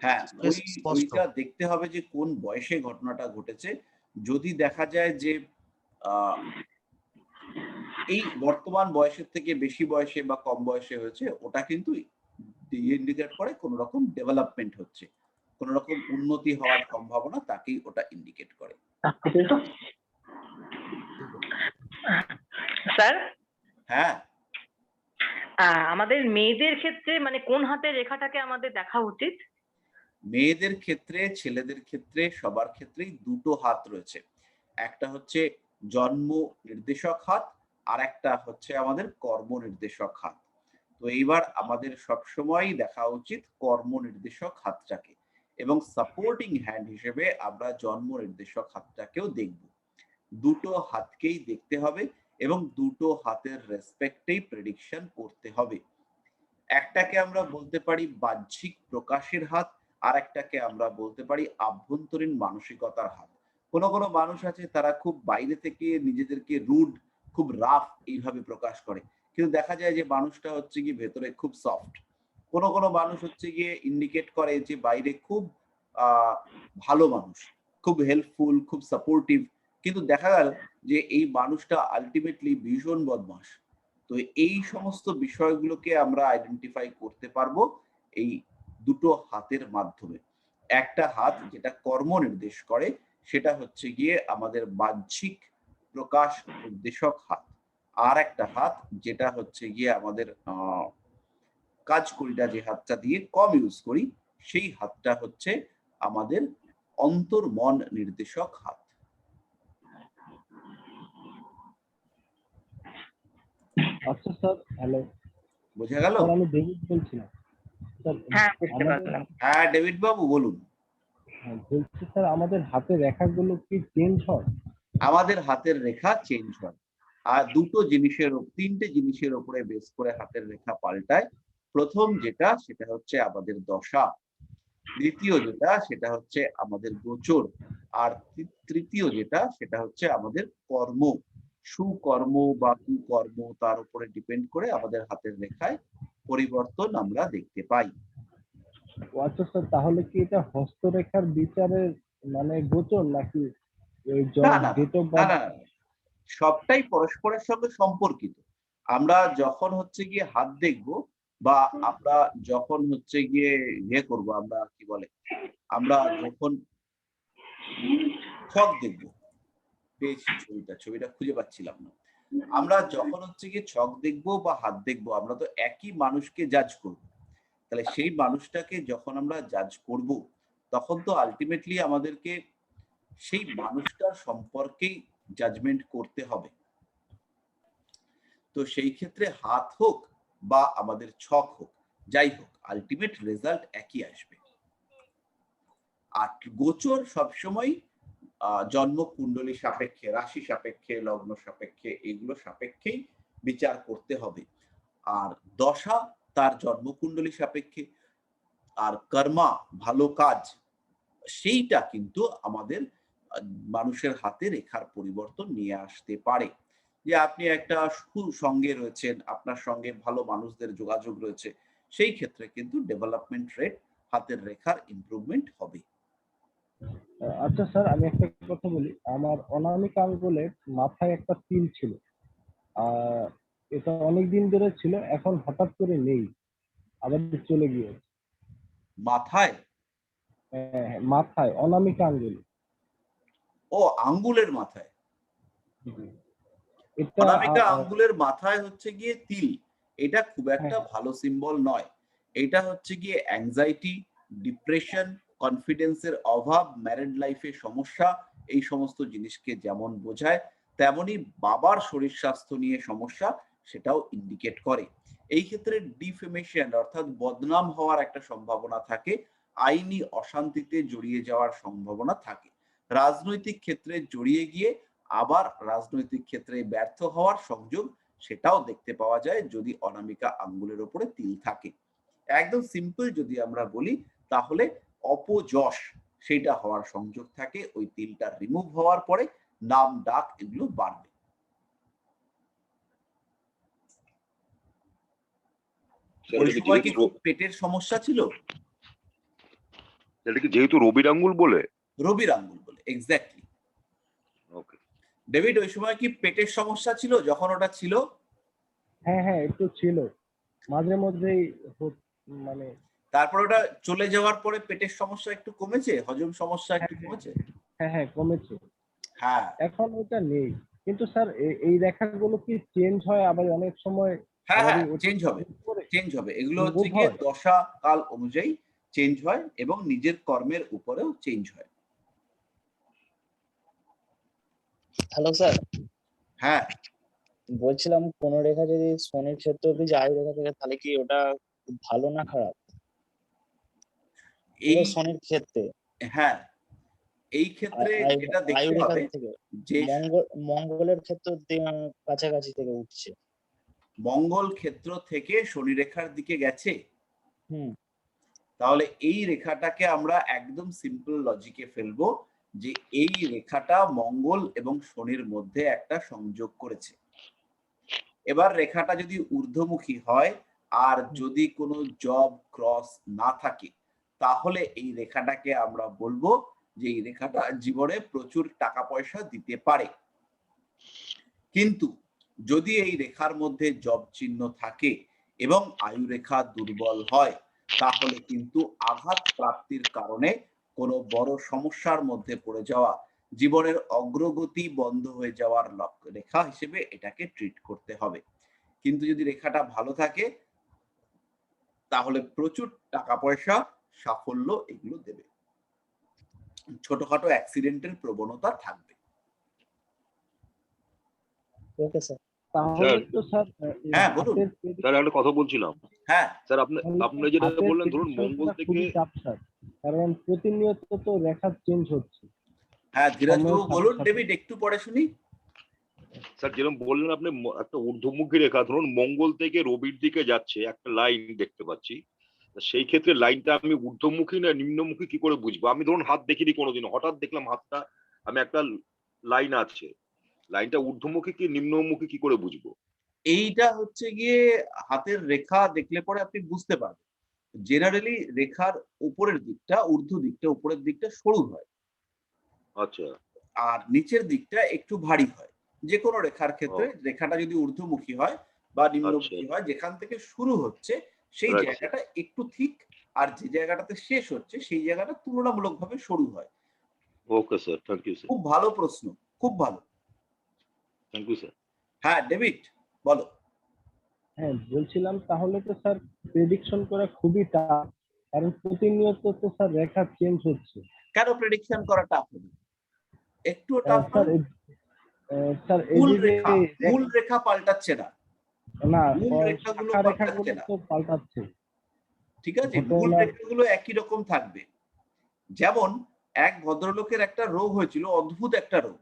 [SPEAKER 1] হ্যাঁ,
[SPEAKER 6] বেশ স্পষ্ট।
[SPEAKER 1] ওইটা দেখতে হবে যে কোন বয়সে ঘটনাটা ঘটেছে। যদি দেখা যায় যে আহ এই বর্তমান বয়সের থেকে বেশি বয়সে বা কম বয়সে হয়েছে, ওটা কিন্তু ইন্ডিকেট করে কোন রকম ডেভেলপমেন্ট হচ্ছে, কোন রকম উন্নতি হওয়ার সম্ভাবনা তাকেই ওটা ইন্ডিকেট করে।
[SPEAKER 7] স্যার,
[SPEAKER 1] হ্যাঁ,
[SPEAKER 7] আমাদের মেয়েদের ক্ষেত্রে মানে কোন হাতের রেখাটাকে আমাদের দেখা উচিত?
[SPEAKER 1] মেয়েদের ক্ষেত্রে, ছেলেদের ক্ষেত্রে সবার ক্ষেত্রেই দুটো হাত রয়েছে। একটা হচ্ছে জন্ম নির্দেশক হাত, আর একটা হচ্ছে আমাদের কর্ম নির্দেশক হাত। তো এইবার আমাদের সবসময়ই দেখা উচিত কর্ম নির্দেশক হাতটাকে, এবং সাপোর্টিং হ্যান্ড হিসেবে আমরা জন্ম নির্দেশক হাতটাকেও দেখব। দুটো হাতকেই দেখতে হবে এবং দুটো হাতের রেসপেক্টেই প্রেডিকশন করতে হবে। একটাকে আমরা বলতে পারি বাহ্যিক প্রকাশের হাত, আর একটাকে আমরা বলতে পারি আভ্যন্তরীণ মানসিকতার হাত। কোনো কোনো মানুষ আছে তারা খুব বাইরে থেকে নিজেদেরকে রুড, খুব রাফ এইভাবে প্রকাশ করে, কিন্তু দেখা যায় যে মানুষটা হচ্ছে গিয়ে ভেতরে খুব সফট। কোনো কোনো মানুষ হচ্ছে গিয়ে ইন্ডিকেট করে যে বাইরে খুব আহ ভালো মানুষ, খুব হেল্পফুল, খুব সাপোর্টিভ, কিন্তু দেখা গেল যে এই মানুষটা আলটিমেটলি ভীষণ বদমাশ। তো এই সমস্ত বিষয়গুলোকে আমরা আইডেন্টিফাই করতে পারবো এই দুটো হাতের মাধ্যমে। একটা হাত যেটা কর্ম নির্দেশ করে সেটা হচ্ছে গিয়ে আমাদের বাহ্যিক প্রকাশ নির্দেশক হাত, আর একটা হাত যেটা হচ্ছে গিয়ে আমাদের কাজ করিটা যে হাতটা দিয়ে কম ইউজ করি সেই হাতটা হচ্ছে আমাদের অন্তর্মন নির্দেশক হাত।
[SPEAKER 2] আচ্ছা স্যার, হ্যালো
[SPEAKER 1] বোঝা গেল?
[SPEAKER 2] স্যার, আমি ডেভিড বলছিলাম স্যার।
[SPEAKER 7] হ্যাঁ, বুঝতে
[SPEAKER 2] আমাদের
[SPEAKER 7] পারলাম।
[SPEAKER 1] হ্যাঁ, ডেভিড বাবু বলুন।
[SPEAKER 2] বলছি স্যার, আমাদের হাতের রেখাগুলো কি চেঞ্জ হয়?
[SPEAKER 1] আমাদের হাতের রেখা চেঞ্জ হয়, আর তিনটে জিনিসের উপরে বেস করে হাতের রেখা পাল্টায়। প্রথম যেটা সেটা হচ্ছে আমাদের দশা। দ্বিতীয় যেটা সেটা হচ্ছে আমাদের গোচর, আর তৃতীয় যেটা সেটা হচ্ছে আমাদের কর্ম। সুকর্ম বা কুকর্ম তার উপরে ডিপেন্ড করে আমাদের হাতের রেখায় পরিবর্তন আমরা দেখতে পাই।
[SPEAKER 2] ও আচ্ছা স্যার, তাহলে কি এটা হস্তরেখার বিচারের মানে গোচর নাকি এই
[SPEAKER 1] না না
[SPEAKER 2] ডেট অফ
[SPEAKER 1] না
[SPEAKER 2] বার্থ?
[SPEAKER 1] না না, সবটাই পরস্পরের সঙ্গে সম্পর্কিত। আমরা যখন হচ্ছে গিয়ে হাত দেখব বা আমরা যখন হচ্ছে গিয়ে করব, আমরা কি বলে, আমরা যখন ছক দেখব, পেয়েছি ছবিটা খুঁজে পাচ্ছিলাম না। আমরা যখন হচ্ছে গিয়ে ছক দেখব বা হাত দেখব, আমরা তো একই মানুষকে জাজ করব। তাহলে সেই মানুষটাকে যখন আমরা জাজ করব, তখন তো আলটিমেটলি আমাদেরকে সেই মানুষটার সম্পর্কেই জাজমেন্ট করতে হবে। তো সেই ক্ষেত্রে হাত হোক বা আমাদের ছক হোক, যাই হোক, আলটিমেট রেজাল্ট একই আসবে। আর গোচর সবসময় জন্ম কুণ্ডলী সাপেক্ষে, রাশি সাপেক্ষে, লগ্ন সাপেক্ষে, এগুলো সাপেক্ষেই বিচার করতে হবে। আর দশা তার জন্ম কুণ্ডলী সাপেক্ষে, আর কর্মা ভালো কাজ সেইটা কিন্তু আমাদের মানুষের হাতে রেখার পরিবর্তন নিয়ে আসতে পারে। যে আপনি একটা সুসঙ্গে রয়েছেন, আপনার সঙ্গে ভালো মানুষদের যোগাযোগ রয়েছে, সেই ক্ষেত্রে কিন্তু ডেভেলপমেন্ট রেট, হাতের রেখার ইমপ্রুভমেন্ট হবে।
[SPEAKER 2] আচ্ছা স্যার, আমি একটা কথা বলি। আমার অনামিক আঙ্গুলের মাথায় একটা তিল ছিল, আর এটা অনেকদিন ধরে ছিল, এখন হঠাৎ করে নেই, আবার চলে গিয়েছে।
[SPEAKER 1] মাথায়?
[SPEAKER 2] মাথায় অনামিক আঙ্গুল।
[SPEAKER 1] ও, আঙ্গুলের মাথায়?
[SPEAKER 2] এটা
[SPEAKER 1] অনামিকা আঙ্গুলের মাথায় হচ্ছে গিয়ে তিল, এটা খুব একটা
[SPEAKER 2] হ্যাঁ।
[SPEAKER 1] ভালো সিম্বল নয়। এটা হচ্ছে গিয়ে অ্যাংজাইটি, ডিপ্রেশন, কনফিডেন্সের অভাব, ম্যারিড লাইফে সমস্যা, এই সমস্ত জিনিসকে যেমন বোঝায়, তেমনি বাবার শরীর স্বাস্থ্য নিয়ে সমস্যা সেটাও ইন্ডিকেট করে। এই ক্ষেত্রে ডিফেমেশন অর্থাৎ বদনাম হওয়ার একটা সম্ভাবনা থাকে, আইনি অশান্তিতে জড়িয়ে যাওয়ার সম্ভাবনা থাকে, রাজনৈতিক ক্ষেত্রে জড়িয়ে গিয়ে আবার রাজনৈতিক ক্ষেত্রে ব্যর্থ হওয়ার সংযোগ সেটাও দেখতে পাওয়া যায় যদি অনামিকা আঙ্গুলের উপরে তিল থাকে। একদম সিম্পল যদি আমরা বলি, তাহলে অপযশ সেটা হওয়ার সংযোগ থাকে। ওই তিলটা রিমুভ হওয়ার পরে নাম ডাক এগুলো বাড়বে। ওই সময় কি খুব পেটের সমস্যা ছিল?
[SPEAKER 8] এটা কি যেহেতু রবির আঙ্গুল বলে?
[SPEAKER 1] রবির আঙ্গুল বলে, এক্স্যাক্টলি।
[SPEAKER 8] ওকে।
[SPEAKER 1] ডেভিড, ওই সময় কি পেটের সমস্যা ছিল যখন ওটা ছিল?
[SPEAKER 2] হ্যাঁ, একটু ছিল, মাঝে মধ্যেই মানে।
[SPEAKER 1] তারপর ওটা চলে যাওয়ার পরে পেটের সমস্যা একটু কমেছে, হজম সমস্যা একটু কমেছে?
[SPEAKER 2] হ্যাঁ, কমেছে।
[SPEAKER 1] হ্যাঁ
[SPEAKER 2] এখন ওটা নেই। কিন্তু স্যার এই রেখাগুলো কি চেঞ্জ হয় আবার অনেক সময়?
[SPEAKER 1] হ্যাঁ
[SPEAKER 2] আবার
[SPEAKER 1] চেঞ্জ হবে, চেঞ্জ হবে। এগুলো হচ্ছে
[SPEAKER 2] বোধ
[SPEAKER 1] গিয়ে
[SPEAKER 2] হয়।
[SPEAKER 1] দশা কাল অনুযায়ী চেঞ্জ হয় এবং নিজের কর্মের উপরেও চেঞ্জ হয়।
[SPEAKER 9] হ্যালো স্যার,
[SPEAKER 1] হ্যাঁ,
[SPEAKER 9] বলছিলাম কোন রেখা যদি শনির ক্ষেত্র অব্দি যে আয়ু রেখা থেকে, তাহলে কি ওটা খুব ভালো না খারাপ?
[SPEAKER 1] এই
[SPEAKER 9] শনির ক্ষেত্রে,
[SPEAKER 1] হ্যাঁ, এই ক্ষেত্রে যেটা
[SPEAKER 9] আয়ু
[SPEAKER 1] দেখতে
[SPEAKER 9] রেখা
[SPEAKER 1] হবে
[SPEAKER 9] থেকে
[SPEAKER 1] যে
[SPEAKER 9] মঙ্গলের ক্ষেত্র কাছাকাছি থেকে উঠছে।
[SPEAKER 1] মঙ্গল ক্ষেত্র থেকে শনি রেখার দিকে গেছে,
[SPEAKER 9] হুম।
[SPEAKER 1] তাহলে এই রেখাটাকে আমরা একদম সিম্পল লজিকে ফেলবো যে এই রেখাটা মঙ্গল এবং শনির মধ্যে একটা সংযোগ করেছে। এবার রেখাটা যদি ঊর্ধ্বমুখী হয় আর যদি কোনো জব ক্রস না থাকে, তাহলে এই রেখাটাকে আমরা বলবো যে এই রেখাটা জীবনে প্রচুর টাকা পয়সা দিতে পারে। কিন্তু যদি এই রেখার মধ্যে জব চিহ্ন থাকে এবং আয়ু রেখা দুর্বল হয়, তাহলে কিন্তু আঘাত প্রাপ্তির কারণে কোনো বড় সমস্যার মধ্যে পড়ে যাওয়া, জীবনের অগ্রগতি বন্ধ হয়ে যাওয়ার রেখা হিসেবে এটাকে ট্রিট করতে হবে। কিন্তু যদি রেখাটা ভালো থাকে, তাহলে প্রচুর টাকা পয়সা, সাফল্য এগুলো দেবে, ছোটখাটো অ্যাক্সিডেন্টের প্রবণতা থাকবে।
[SPEAKER 9] Okay sir.
[SPEAKER 2] তাহলে তো স্যার
[SPEAKER 1] হ্যাঁ বলুন।
[SPEAKER 8] স্যার একটা কথা বলছিলাম।
[SPEAKER 1] হ্যাঁ
[SPEAKER 8] স্যার আপনি যেটা বললেন, ধরুন মঙ্গল থেকে,
[SPEAKER 2] কারণ প্রতিনিয়ত তো রেখা চেঞ্জ হচ্ছে।
[SPEAKER 1] হ্যাঁ ধীরাজ বাবু বলুন, ডেভিড একটু পরে শুনি।
[SPEAKER 8] স্যার যেরকম বললেন আপনি, একটা ঊর্ধ্বমুখী রেখা ধরুন মঙ্গল থেকে রবির দিকে যাচ্ছে, একটা লাইন দেখতে পাচ্ছি। সেই ক্ষেত্রে লাইনটা আমি ঊর্ধ্বমুখী না নিম্নমুখী কি করে বুঝবো? আমি ধরুন হাত দেখিনি কোনোদিনও, হঠাৎ দেখলাম হাতটা, আমি একটা লাইন আছে, লাইনটা ঊর্ধ্বমুখী কি নিম্নমুখী কি করে বুঝবো?
[SPEAKER 1] এইটা হচ্ছে গিয়ে হাতের রেখা দেখলে পরে আপনি বুঝতে পারবেন। জেনারেলি রেখার উপরের দিকটা, ঊর্ধ্ব দিকটা, উপরের দিকটা সরু হয়।
[SPEAKER 8] আচ্ছা।
[SPEAKER 1] আর নিচের দিকটা একটু ভারী হয়। যেকোনো রেখার ক্ষেত্রে
[SPEAKER 8] ও।
[SPEAKER 1] রেখাটা যদি ঊর্ধ্বমুখী হয় বা
[SPEAKER 8] আচ্ছা।
[SPEAKER 1] নিম্নমুখী হয়, যেখান থেকে শুরু হচ্ছে সেই
[SPEAKER 8] রাইট স্যার।
[SPEAKER 1] জায়গাটা একটু থিক, আর যে জায়গাটাতে শেষ হচ্ছে সেই জায়গাটা তুলনামূলকভাবে সরু হয়।
[SPEAKER 8] Okay sir, thank you sir.
[SPEAKER 1] খুব ভালো প্রশ্ন, খুব ভালো।
[SPEAKER 8] Thank you sir.
[SPEAKER 1] হ্যাঁ, ডেভিড বলো।
[SPEAKER 2] হ্যাঁ, বলছিলাম তাহলে তো স্যার প্রেডিকশন করা খুবই টাফ, কারণ প্রতিনিয়ত তো স্যার রেখা চেঞ্জ হচ্ছে।
[SPEAKER 1] কেন প্রেডিকশন করা টাফ হবে? একটু টাফ
[SPEAKER 2] স্যার
[SPEAKER 1] নয়।
[SPEAKER 2] স্যার
[SPEAKER 1] মূল
[SPEAKER 2] এই যে
[SPEAKER 1] রেখা পাল্টাচ্ছে না।
[SPEAKER 2] না,
[SPEAKER 1] মূল রেখাগুলো
[SPEAKER 2] শাখা
[SPEAKER 1] পাল্টাচ্ছে
[SPEAKER 2] রেখাগুলো
[SPEAKER 1] না।
[SPEAKER 2] তো পাল্টাচ্ছে।
[SPEAKER 1] ঠিক আছে, মূল
[SPEAKER 2] ঘটনা
[SPEAKER 1] রেখাগুলো একই রকম থাকবে। যেমন এক ভদ্রলোকের একটা রোগ হয়েছিল, অদ্ভুত একটা রোগ।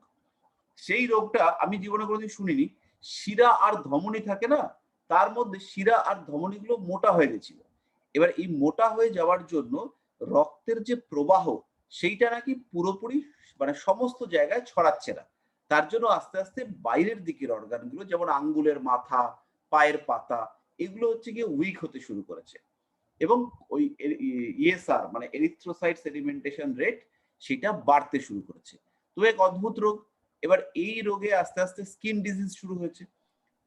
[SPEAKER 1] সেই রোগটা আমি জীবনে কোনোদিন শুনিনি। শিরা আর ধমনী থাকে না, তার মধ্যে শিরা আর ধমনীগুলো মোটা হয়ে গেছিল। এবার এই মোটা হয়ে যাওয়ার জন্য রক্তের যে প্রবাহ সেইটা নাকি পুরোপুরি মানে সমস্ত জায়গায় ছড়াচ্ছে না। তার জন্য আস্তে আস্তে বাইরের দিকের অর্গানগুলো যেমন আঙ্গুলের মাথা, পায়ের পাতা, এগুলো হচ্ছে গিয়ে উইক হতে শুরু করেছে। এবং ওই ইএসআর মানে এরিথ্রোসাইট সেডিমেন্টেশন রেট সেটা বাড়তে শুরু করেছে। তো এক অদ্ভুত রোগ। এবার এই রোগে আস্তে আস্তে স্কিন ডিজিজ শুরু হয়েছে।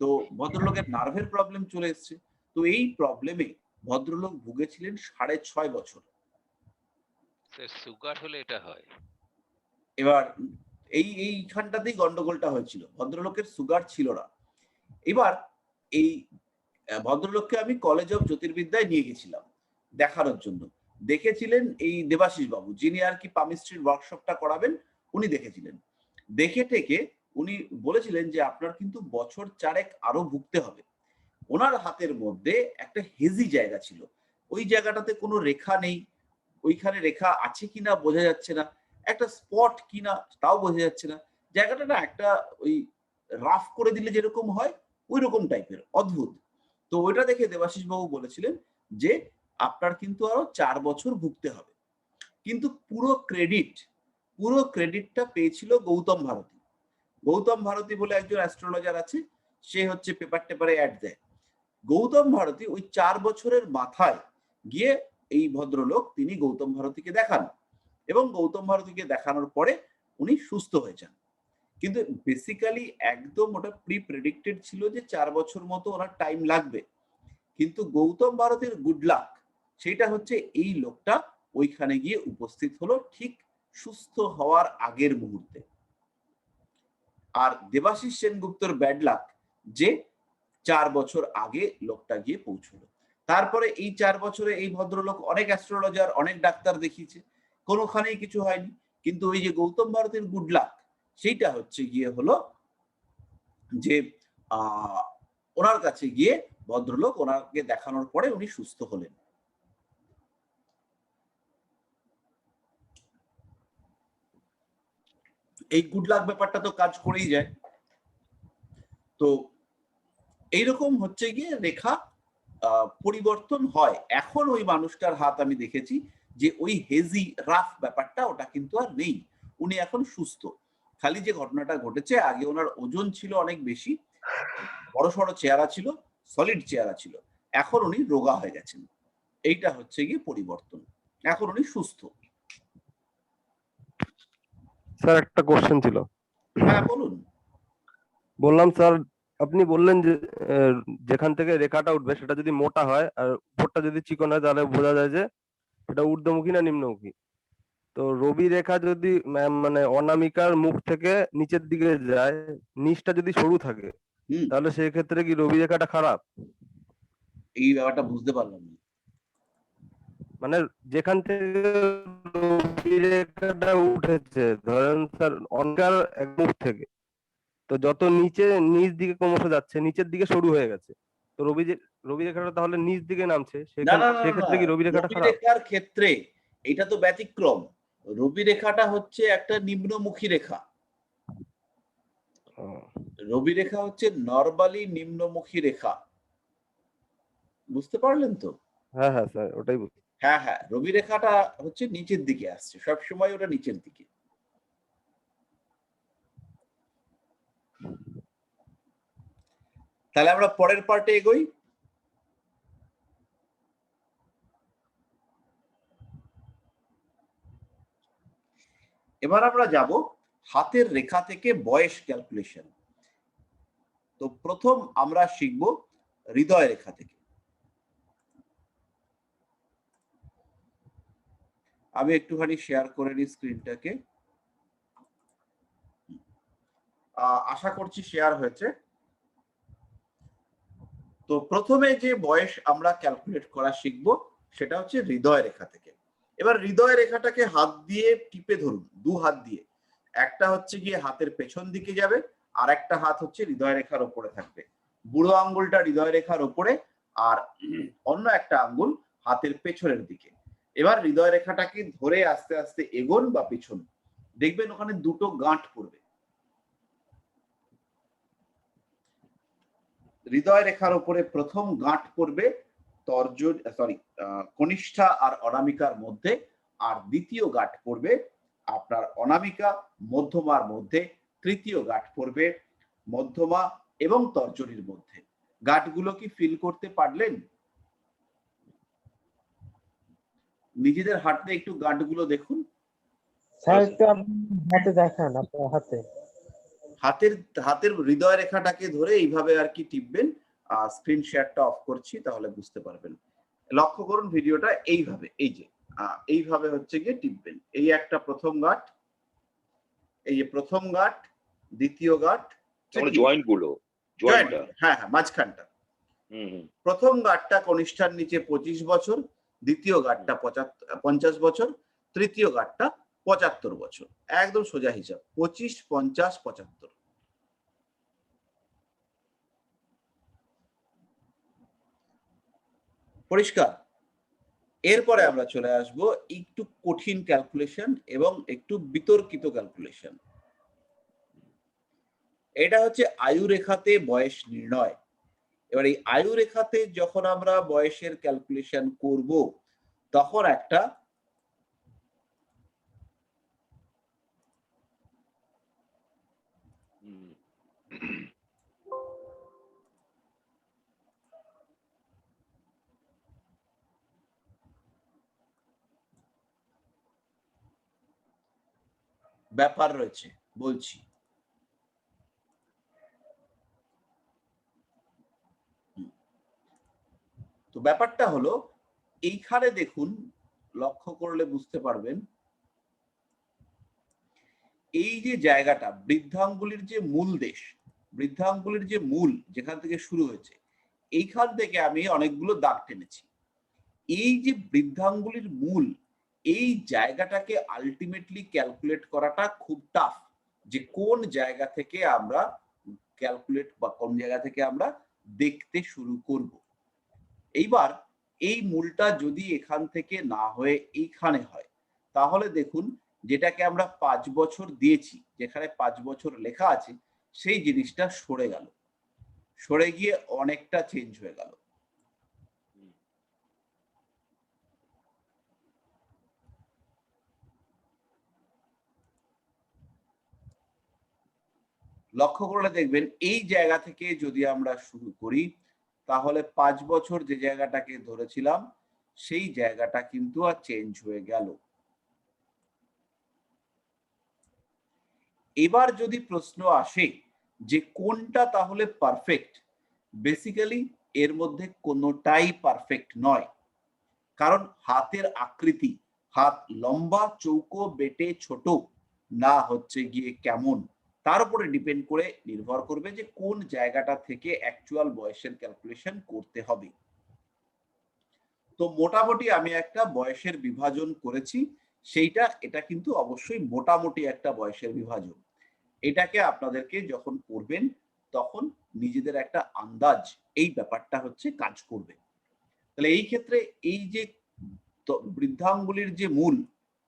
[SPEAKER 1] তো ভদ্রলোকের নার্ভের প্রবলেম চলে এসছে। তো এই প্রবলেমে ভদ্রলোক ভুগেছিলেন ৬.৫ বছর।
[SPEAKER 10] স্যার সুগার হলে এটা হয়।
[SPEAKER 1] এবার এইখানটাতেই গন্ডগোলটা হয়েছিল। ভদ্রলোকের সুগার ছিল না। এবার এই ভদ্রলোককে আমি কলেজ অফ জ্যোতির্বিদ্যায় নিয়ে গেছিলাম দেখানোর জন্য। দেখেছিলেন এই দেবাশিস বাবু, যিনি আর কি পামিস্ট্রির ওয়ার্কশপটা করাবেন, উনি দেখেছিলেন। দেখে টেকে উনি বলেছিলেন যে আপনার কিন্তু বছর ৪ আরো ভুগতে হবে। ওনার হাতের মধ্যে একটা হেজি জায়গা ছিল। ওই জায়গাটাতে কোনো রেখা নেই। ওইখানে রেখা আছে কিনা বোঝা যাচ্ছে না। একটা স্পট কিনা তাও বোঝা যাচ্ছে না। জায়গাটা না একটা ওই রাফ করে দিলে যেরকম হয় ঐরকম টাইপের, অদ্ভুত। তো ওইটা দেখে দেবাশিস বাবু বলেছিলেন যে আপনার কিন্তু আরো ৪ বছর ভুগতে হবে। কিন্তু পুরো ক্রেডিটটা পেয়েছিল গৌতম ভারতী। গৌতম ভারতী বলে একজন অ্যাস্ট্রোলজার আছে, সে হচ্ছে পেপার টেপারে অ্যাড দেয়। গৌতম ভারতী ওই ৪ বছরের মাথায় গিয়ে এই ভদ্রলোক তিনি গৌতম ভারতীকে দেখান এবং গৌতম ভারতীকে দেখানোর পরে উনি সুস্থ হয়ে যান। কিন্তু বেসিক্যালি একদম ওটা প্রি প্রেডিক্টেড ছিল যে ৪ বছর মতো ওনার টাইম লাগবে। কিন্তু গৌতম ভারতীর গুড লাক সেইটা হচ্ছে এই লোকটা ওইখানে গিয়ে উপস্থিত হলো ঠিক সুস্থ হওয়ার আগের মুহূর্তে। আর দেবাশিস সেনগুপ্তর ব্যাড লাক যে ৪ বছর আগে লোকটা গিয়ে পৌঁছলো। তারপরে এই ৪ বছরে এই ভদ্রলোক অনেক অ্যাস্ট্রোলজার, অনেক ডাক্তার দেখিয়েছে, কোনোখানেই কিছু হয়নি। কিন্তু ওই যে গৌতম ভারতীর গুড লাক সেইটা হচ্ছে গিয়ে হলো যে ওনার কাছে গিয়ে ভদ্রলোক ওনাকে দেখানোর পরে উনি সুস্থ হলেন। এই গুড লাক ব্যাপারটা তো কাজ করেই যায়। তো এইরকম হচ্ছে গিয়ে রেখা পরিবর্তন হয়। এখন ওই মানুষটার হাত আমি দেখেছি যে ওই হেজি রাফ ব্যাপারটা ওটা কিন্তু আর নেই। উনি এখন সুস্থ। খালি যে ঘটনাটা ঘটেছে, আগে ওনার ওজন ছিল অনেক বেশি, বড়সড় চেহারা ছিল, সলিড চেহারা ছিল। এখন উনি রোগা হয়ে গেছেন। এইটা হচ্ছে গিয়ে পরিবর্তন। এখন উনি সুস্থ।
[SPEAKER 4] স্যার একটা কোশ্চেন ছিল।
[SPEAKER 1] হ্যাঁ বলুন।
[SPEAKER 4] বললাম স্যার, আপনি বললেন যে যেখান থেকে রেখাটা উঠবে সেটা যদি মোটা হয় আর উপরটা যদি চিকন হয় তাহলে বোঝা যায় যে সেটা ঊর্ধ্বমুখী না নিম্নমুখী। তো রবি রেখা যদি মানে অনামিকার মুখ থেকে নিচের দিকে যায়, নিচটা যদি সরু থাকে, তাহলে সেই ক্ষেত্রে কি রবি রেখাটা খারাপ?
[SPEAKER 1] এই ব্যাপারটা বুঝতে পারলাম না।
[SPEAKER 4] মানে যেখান থেকে রবি রেখাটা উঠেছে, ধরেন স্যার অনামিকার এক মুখ থেকে, তো যত নিচ দিকে ক্রমশ যাচ্ছে, নিচের দিকে সরু হয়ে গেছে, তো রবি রেখাটা তাহলে নিচ দিকে নামছে,
[SPEAKER 1] না না না
[SPEAKER 4] সেক্ষেত্রে কি রবি রেখাটা
[SPEAKER 1] রবি
[SPEAKER 4] খারাপ?
[SPEAKER 1] রেখার ক্ষেত্রে এটা তো ব্যতিক্রম। রবি রেখাটা হচ্ছে একটা নিম্নমুখী রেখা। রবি রেখা হচ্ছে নরমালি নিম্নমুখী রেখা। বুঝতে পারলেন তো?
[SPEAKER 4] হ্যাঁ হ্যাঁ স্যার, ওটাই বলছি।
[SPEAKER 1] হ্যাঁ হ্যাঁ, রবি রেখাটা হচ্ছে নিচের দিকে আসছে, সবসময় ওটা নিচের দিকে। তাহলে আমরা পরের পার্টে এগোই। এবার আমরা যাব হাতের রেখা থেকে বয়স ক্যালকুলেশন। তো প্রথম আমরা শিখব হৃদয় রেখা থেকে। আমি একটুখানি শেয়ার করে নিই স্ক্রিনটাকে। আশা করছি শেয়ার হয়েছে। তো প্রথমে যে বয়স আমরা ক্যালকুলেট করা শিখব সেটা হচ্ছে হৃদয় রেখা থেকে। এবার হৃদয় রেখাটাকে হাত দিয়ে টিপে ধরুন, দু হাত দিয়ে। একটা হচ্ছে গিয়ে হাতের পেছন দিকে যাবে, আর একটা হাত হচ্ছে হৃদয় রেখার ওপরে থাকবে। বুড়ো আঙ্গুলটা হৃদয় রেখার ওপরে, আর অন্য একটা আঙ্গুল হাতের পেছনের দিকে। এবার হৃদয় রেখাটাকে ধরে আস্তে আস্তে এগোন বা পিছন, দেখবেন ওখানে দুটো গাঁট পড়বে। হৃদয় রেখার উপরে প্রথম গাঁট পড়বে কনিষ্ঠা আর অনামিকার মধ্যে, আর দ্বিতীয় গাঁট পড়বে আপনার অনামিকা মধ্যমার মধ্যে, তৃতীয় গাঁট পড়বে মধ্যমা এবং তর্জনীর মধ্যে। গাঁটগুলো কি ফিল করতে পারলেন? নিজেদের হাতে একটু গাঁটগুলো দেখুন।
[SPEAKER 2] স্যার একটু হাতে দেখান, আপনার হাতে।
[SPEAKER 1] হাতের হৃদয় রেখাটাকে ধরে এইভাবে আর কি টিপবেন। স্ক্রিন শেয়ারটা অফ করছি, তাহলে বুঝতে পারবেন। লক্ষ্য করুন ভিডিওটা, এইভাবে, এই যে এইভাবে হচ্ছে গিয়ে টিপবেন। এই একটা প্রথম গাঁট, এই যে প্রথম গাঁট, দ্বিতীয় গাঁট,
[SPEAKER 8] জয়েন্ট গুলো, জয়েন্টটা,
[SPEAKER 1] হ্যাঁ হ্যাঁ, মাঝখানটা। প্রথম গাঁটটা কনিষ্ঠার নিচে 25 বছর, দ্বিতীয় গাঁটটা 50 বছর, তৃতীয় গাঁটটা 75 বছর। একদম সোজা হিসাব, 25, 50, 75। পরিষ্কার? এরপরে আমরা চলে আসব একটু কঠিন ক্যালকুলেশন এবং একটু বিতর্কিত ক্যালকুলেশন। এটা হচ্ছে আয়ু রেখাতে বয়স নির্ণয়। এবার এই আয়ু রেখাতে যখন আমরা বয়সের ক্যালকুলেশন করব, তখন একটা ব্যাপার রয়েছে, বলছি। তো ব্যাপারটা হলো, এইখানে দেখুন, লক্ষ্য করলে বুঝতে পারবেন, এই যে জায়গাটা বৃদ্ধাঙ্গুলির যে মূল দেশ, বৃদ্ধাঙ্গুলির যে মূল যেখান থেকে শুরু হয়েছে, এইখান থেকে আমি অনেকগুলো দাগ টেনেছি। এই যে বৃদ্ধাঙ্গুলির মূল, এই জায়গাটাকে আলটিমেটলি ক্যালকুলেট করাটা খুব টাফ, যে কোন জায়গা থেকে আমরা ক্যালকুলেট বা কোন জায়গা থেকে আমরা দেখতে শুরু করব। এইবার এই মূলটা যদি এখান থেকে না হয়ে এইখানে হয়, তাহলে দেখুন যেটাকে আমরা 5 বছর দিয়েছি, যেখানে 5 বছর লেখা আছে, সেই জিনিসটা সরে গেল, সরে গিয়ে অনেকটা চেঞ্জ হয়ে গেল। লক্ষ্য করলে দেখবেন এই জায়গা থেকে যদি আমরা শুরু করি, তাহলে 5 বছর যে জায়গাটাকে ধরেছিলাম সেই জায়গাটা কিন্তু আর চেঞ্জ হয়ে গেল। এবার যদি প্রশ্ন আসে যে কোনটা তাহলে পারফেক্ট, বেসিক্যালি এর মধ্যে কোনোটাই পারফেক্ট নয়। কারণ হাতের আকৃতি, হাত লম্বা, চৌকো, বেটে, ছোট, না হচ্ছে গিয়ে কেমন, তার উপরে ডিপেন্ড করে নির্ভর করবে যে কোন জায়গাটা থেকে অ্যাকচুয়াল বয়সের ক্যালকুলেশন করতে হবে। তো মোটামুটি আমি একটা বয়সের বিভাজন করেছি, এটা কিন্তু অবশ্যই মোটামুটি একটা বয়সের বিভাজন। এটাকে আপনাদেরকে যখন করবেন তখন নিজেদের একটা আন্দাজ, এই ব্যাপারটা হচ্ছে কাজ করবে। তাহলে এই ক্ষেত্রে এই যে বৃদ্ধাঙ্গুলির যে মূল,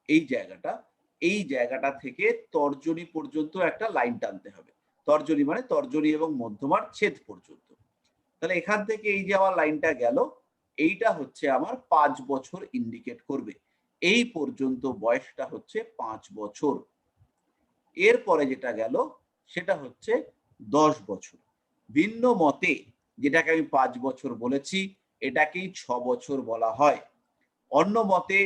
[SPEAKER 1] এই জায়গাটা থেকে তর্জনী পর্যন্ত একটা লাইন টানতে হবে। তর্জনী মানে তর্জনী এবং মধ্যমার ছেদ পর্যন্ত। তাহলে এখান থেকে এই যে আমার লাইনটা গেল, এইটা হচ্ছে আমার 5 বছর ইন্ডিকেট করবে। এই পর্যন্ত বয়সটা হচ্ছে 5 বছর। এরপরে যেটা গেল সেটা হচ্ছে 10 বছর। ভিন্ন মতে যেটাকে আমি 5 বছর বলেছি এটাকেই 6 বছর বলা হয়। অন্য মতে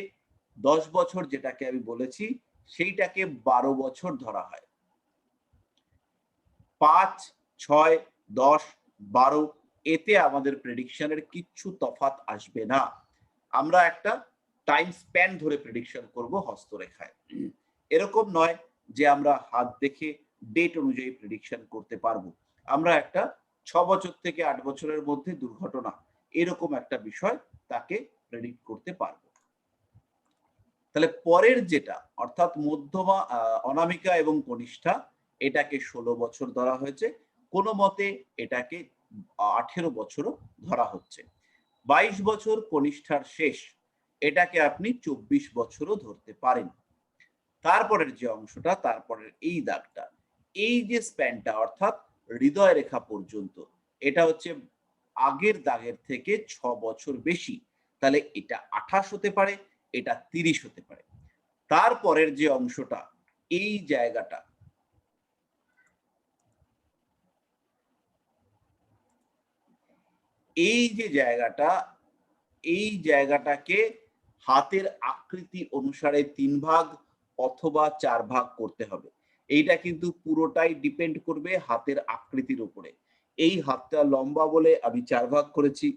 [SPEAKER 1] 10 বছর যেটাকে আমি বলেছি সেইটাকে 12 বছর ধরা হয়। 5, 6, 10, 12 এতে আমাদের প্রেডিকশনের কিচ্ছু তফাৎ আসবে না। আমরা একটা টাইম স্প্যান ধরে প্রেডিকশন করব হস্তরেখায়। এরকম নয় যে আমরা হাত দেখে ডেট অনুযায়ী প্রেডিকশন করতে পারবো। আমরা একটা 6 বছর থেকে 8 বছরের মধ্যে দুর্ঘটনা এরকম একটা বিষয় তাকে প্রেডিক্ট করতে পারবো। তাহলে পরের যেটা অর্থাৎ মধ্যমা অনামিকা এবং কনিষ্ঠা এটাকে 16 বছর ধরা হয়েছে, কোনো মতে এটাকে 18 বছরও ধরা হচ্ছে। 22 বছর কনিষ্ঠার শেষ, এটাকে আপনি 24 বছরও ধরতে পারেন। তারপরের যে অংশটা, তারপরের এই দাগটা, এই যে স্প্যানটা অর্থাৎ হৃদয় রেখা পর্যন্ত, এটা হচ্ছে আগের দাগের থেকে 6 বছর বেশি। তাহলে এটা 28 হতে পারে, এটা 30 হতে পারে। তারপরের যে অংশটা, এই জায়গাটা, এই যে জায়গাটা, এই জায়গাটাকে হাতের আকৃতি অনুসারে 3 ভাগ অথবা 4 ভাগ করতে হবে। এইটা কিন্তু পুরোটাই ডিপেন্ড করবে হাতের আকৃতির উপরে। এই হাতটা লম্বা বলে আমি 4 ভাগ করেছি।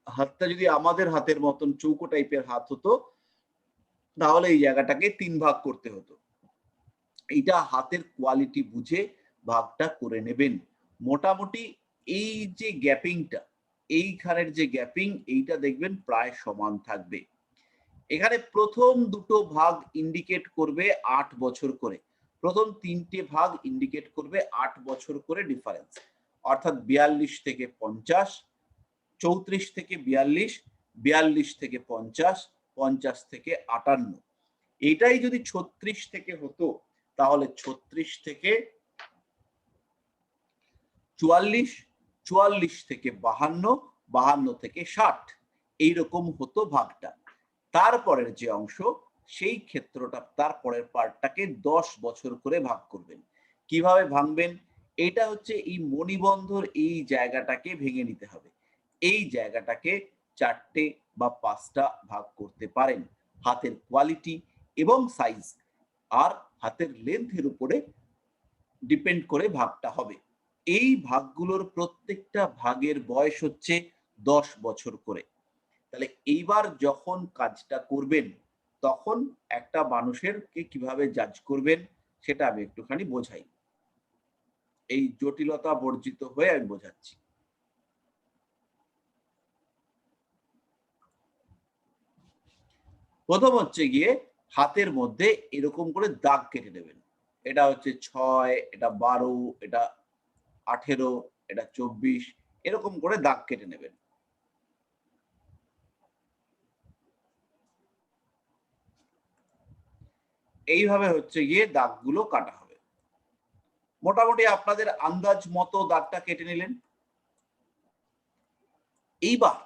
[SPEAKER 1] হাতটা যদি আমাদের হাতের মতন চৌকো টাইপের হাত হতো তাহলে এই জায়গাটাকে 3 ভাগ করতে হতো। এইটা হাতের কোয়ালিটি বুঝে ভাগটা করে নেবেন। মোটামুটি এই যে গ্যাপিংটা, এইখানের যে গ্যাপিং, এইটা দেখবেন প্রায় সমান থাকবে। এখানে প্রথম দুটো ভাগ ইন্ডিকেট করবে 8 বছর করে, প্রথম 3টে ভাগ ইন্ডিকেট করবে 8 বছর করে ডিফারেন্স, অর্থাৎ 42 থেকে 50, 34 থেকে 42, 42 থেকে 50, 50 থেকে 58। এটাই যদি 36 থেকে হতো তাহলে 36 থেকে 44, 44 থেকে 52, 52 থেকে 60 এইরকম হতো ভাগটা। তারপরের যে অংশ, সেই ক্ষেত্রটা তারপরের পার্টটাকে 10 বছর করে ভাগ করবেন। কিভাবে ভাঙবেন? এটা হচ্ছে এই মণিবন্ধর এই জায়গাটাকে ভেঙে নিতে হবে। এই জায়গাটাকে 4টে বা 5টা ভাগ করতে পারেন। হাতের কোয়ালিটি এবং সাইজ আর হাতের লেন্থের উপরে ডিপেন্ড করে ভাগটা হবে। এই ভাগগুলোর প্রত্যেকটা ভাগের বয়স হচ্ছে 10 বছর করে। তাহলে এইবার যখন কাজটা করবেন তখন একটা মানুষের কে কিভাবে জাজ করবেন সেটা আমি একটুখানি বোঝাই। এই জটিলতা বর্জিত হয়ে আমি বোঝাচ্ছি। প্রথম হচ্ছে গিয়ে হাতের মধ্যে এরকম করে দাগ কেটে নেবেন। এটা হচ্ছে 6, এটা 12, এটা 18, এটা 24, এরকম করে দাগ কেটে নেবেন। এইভাবে হচ্ছে গিয়ে দাগগুলো কাটা হবে। মোটামুটি আপনাদের আন্দাজ মতো দাগটা কেটে নিলেন। এইবার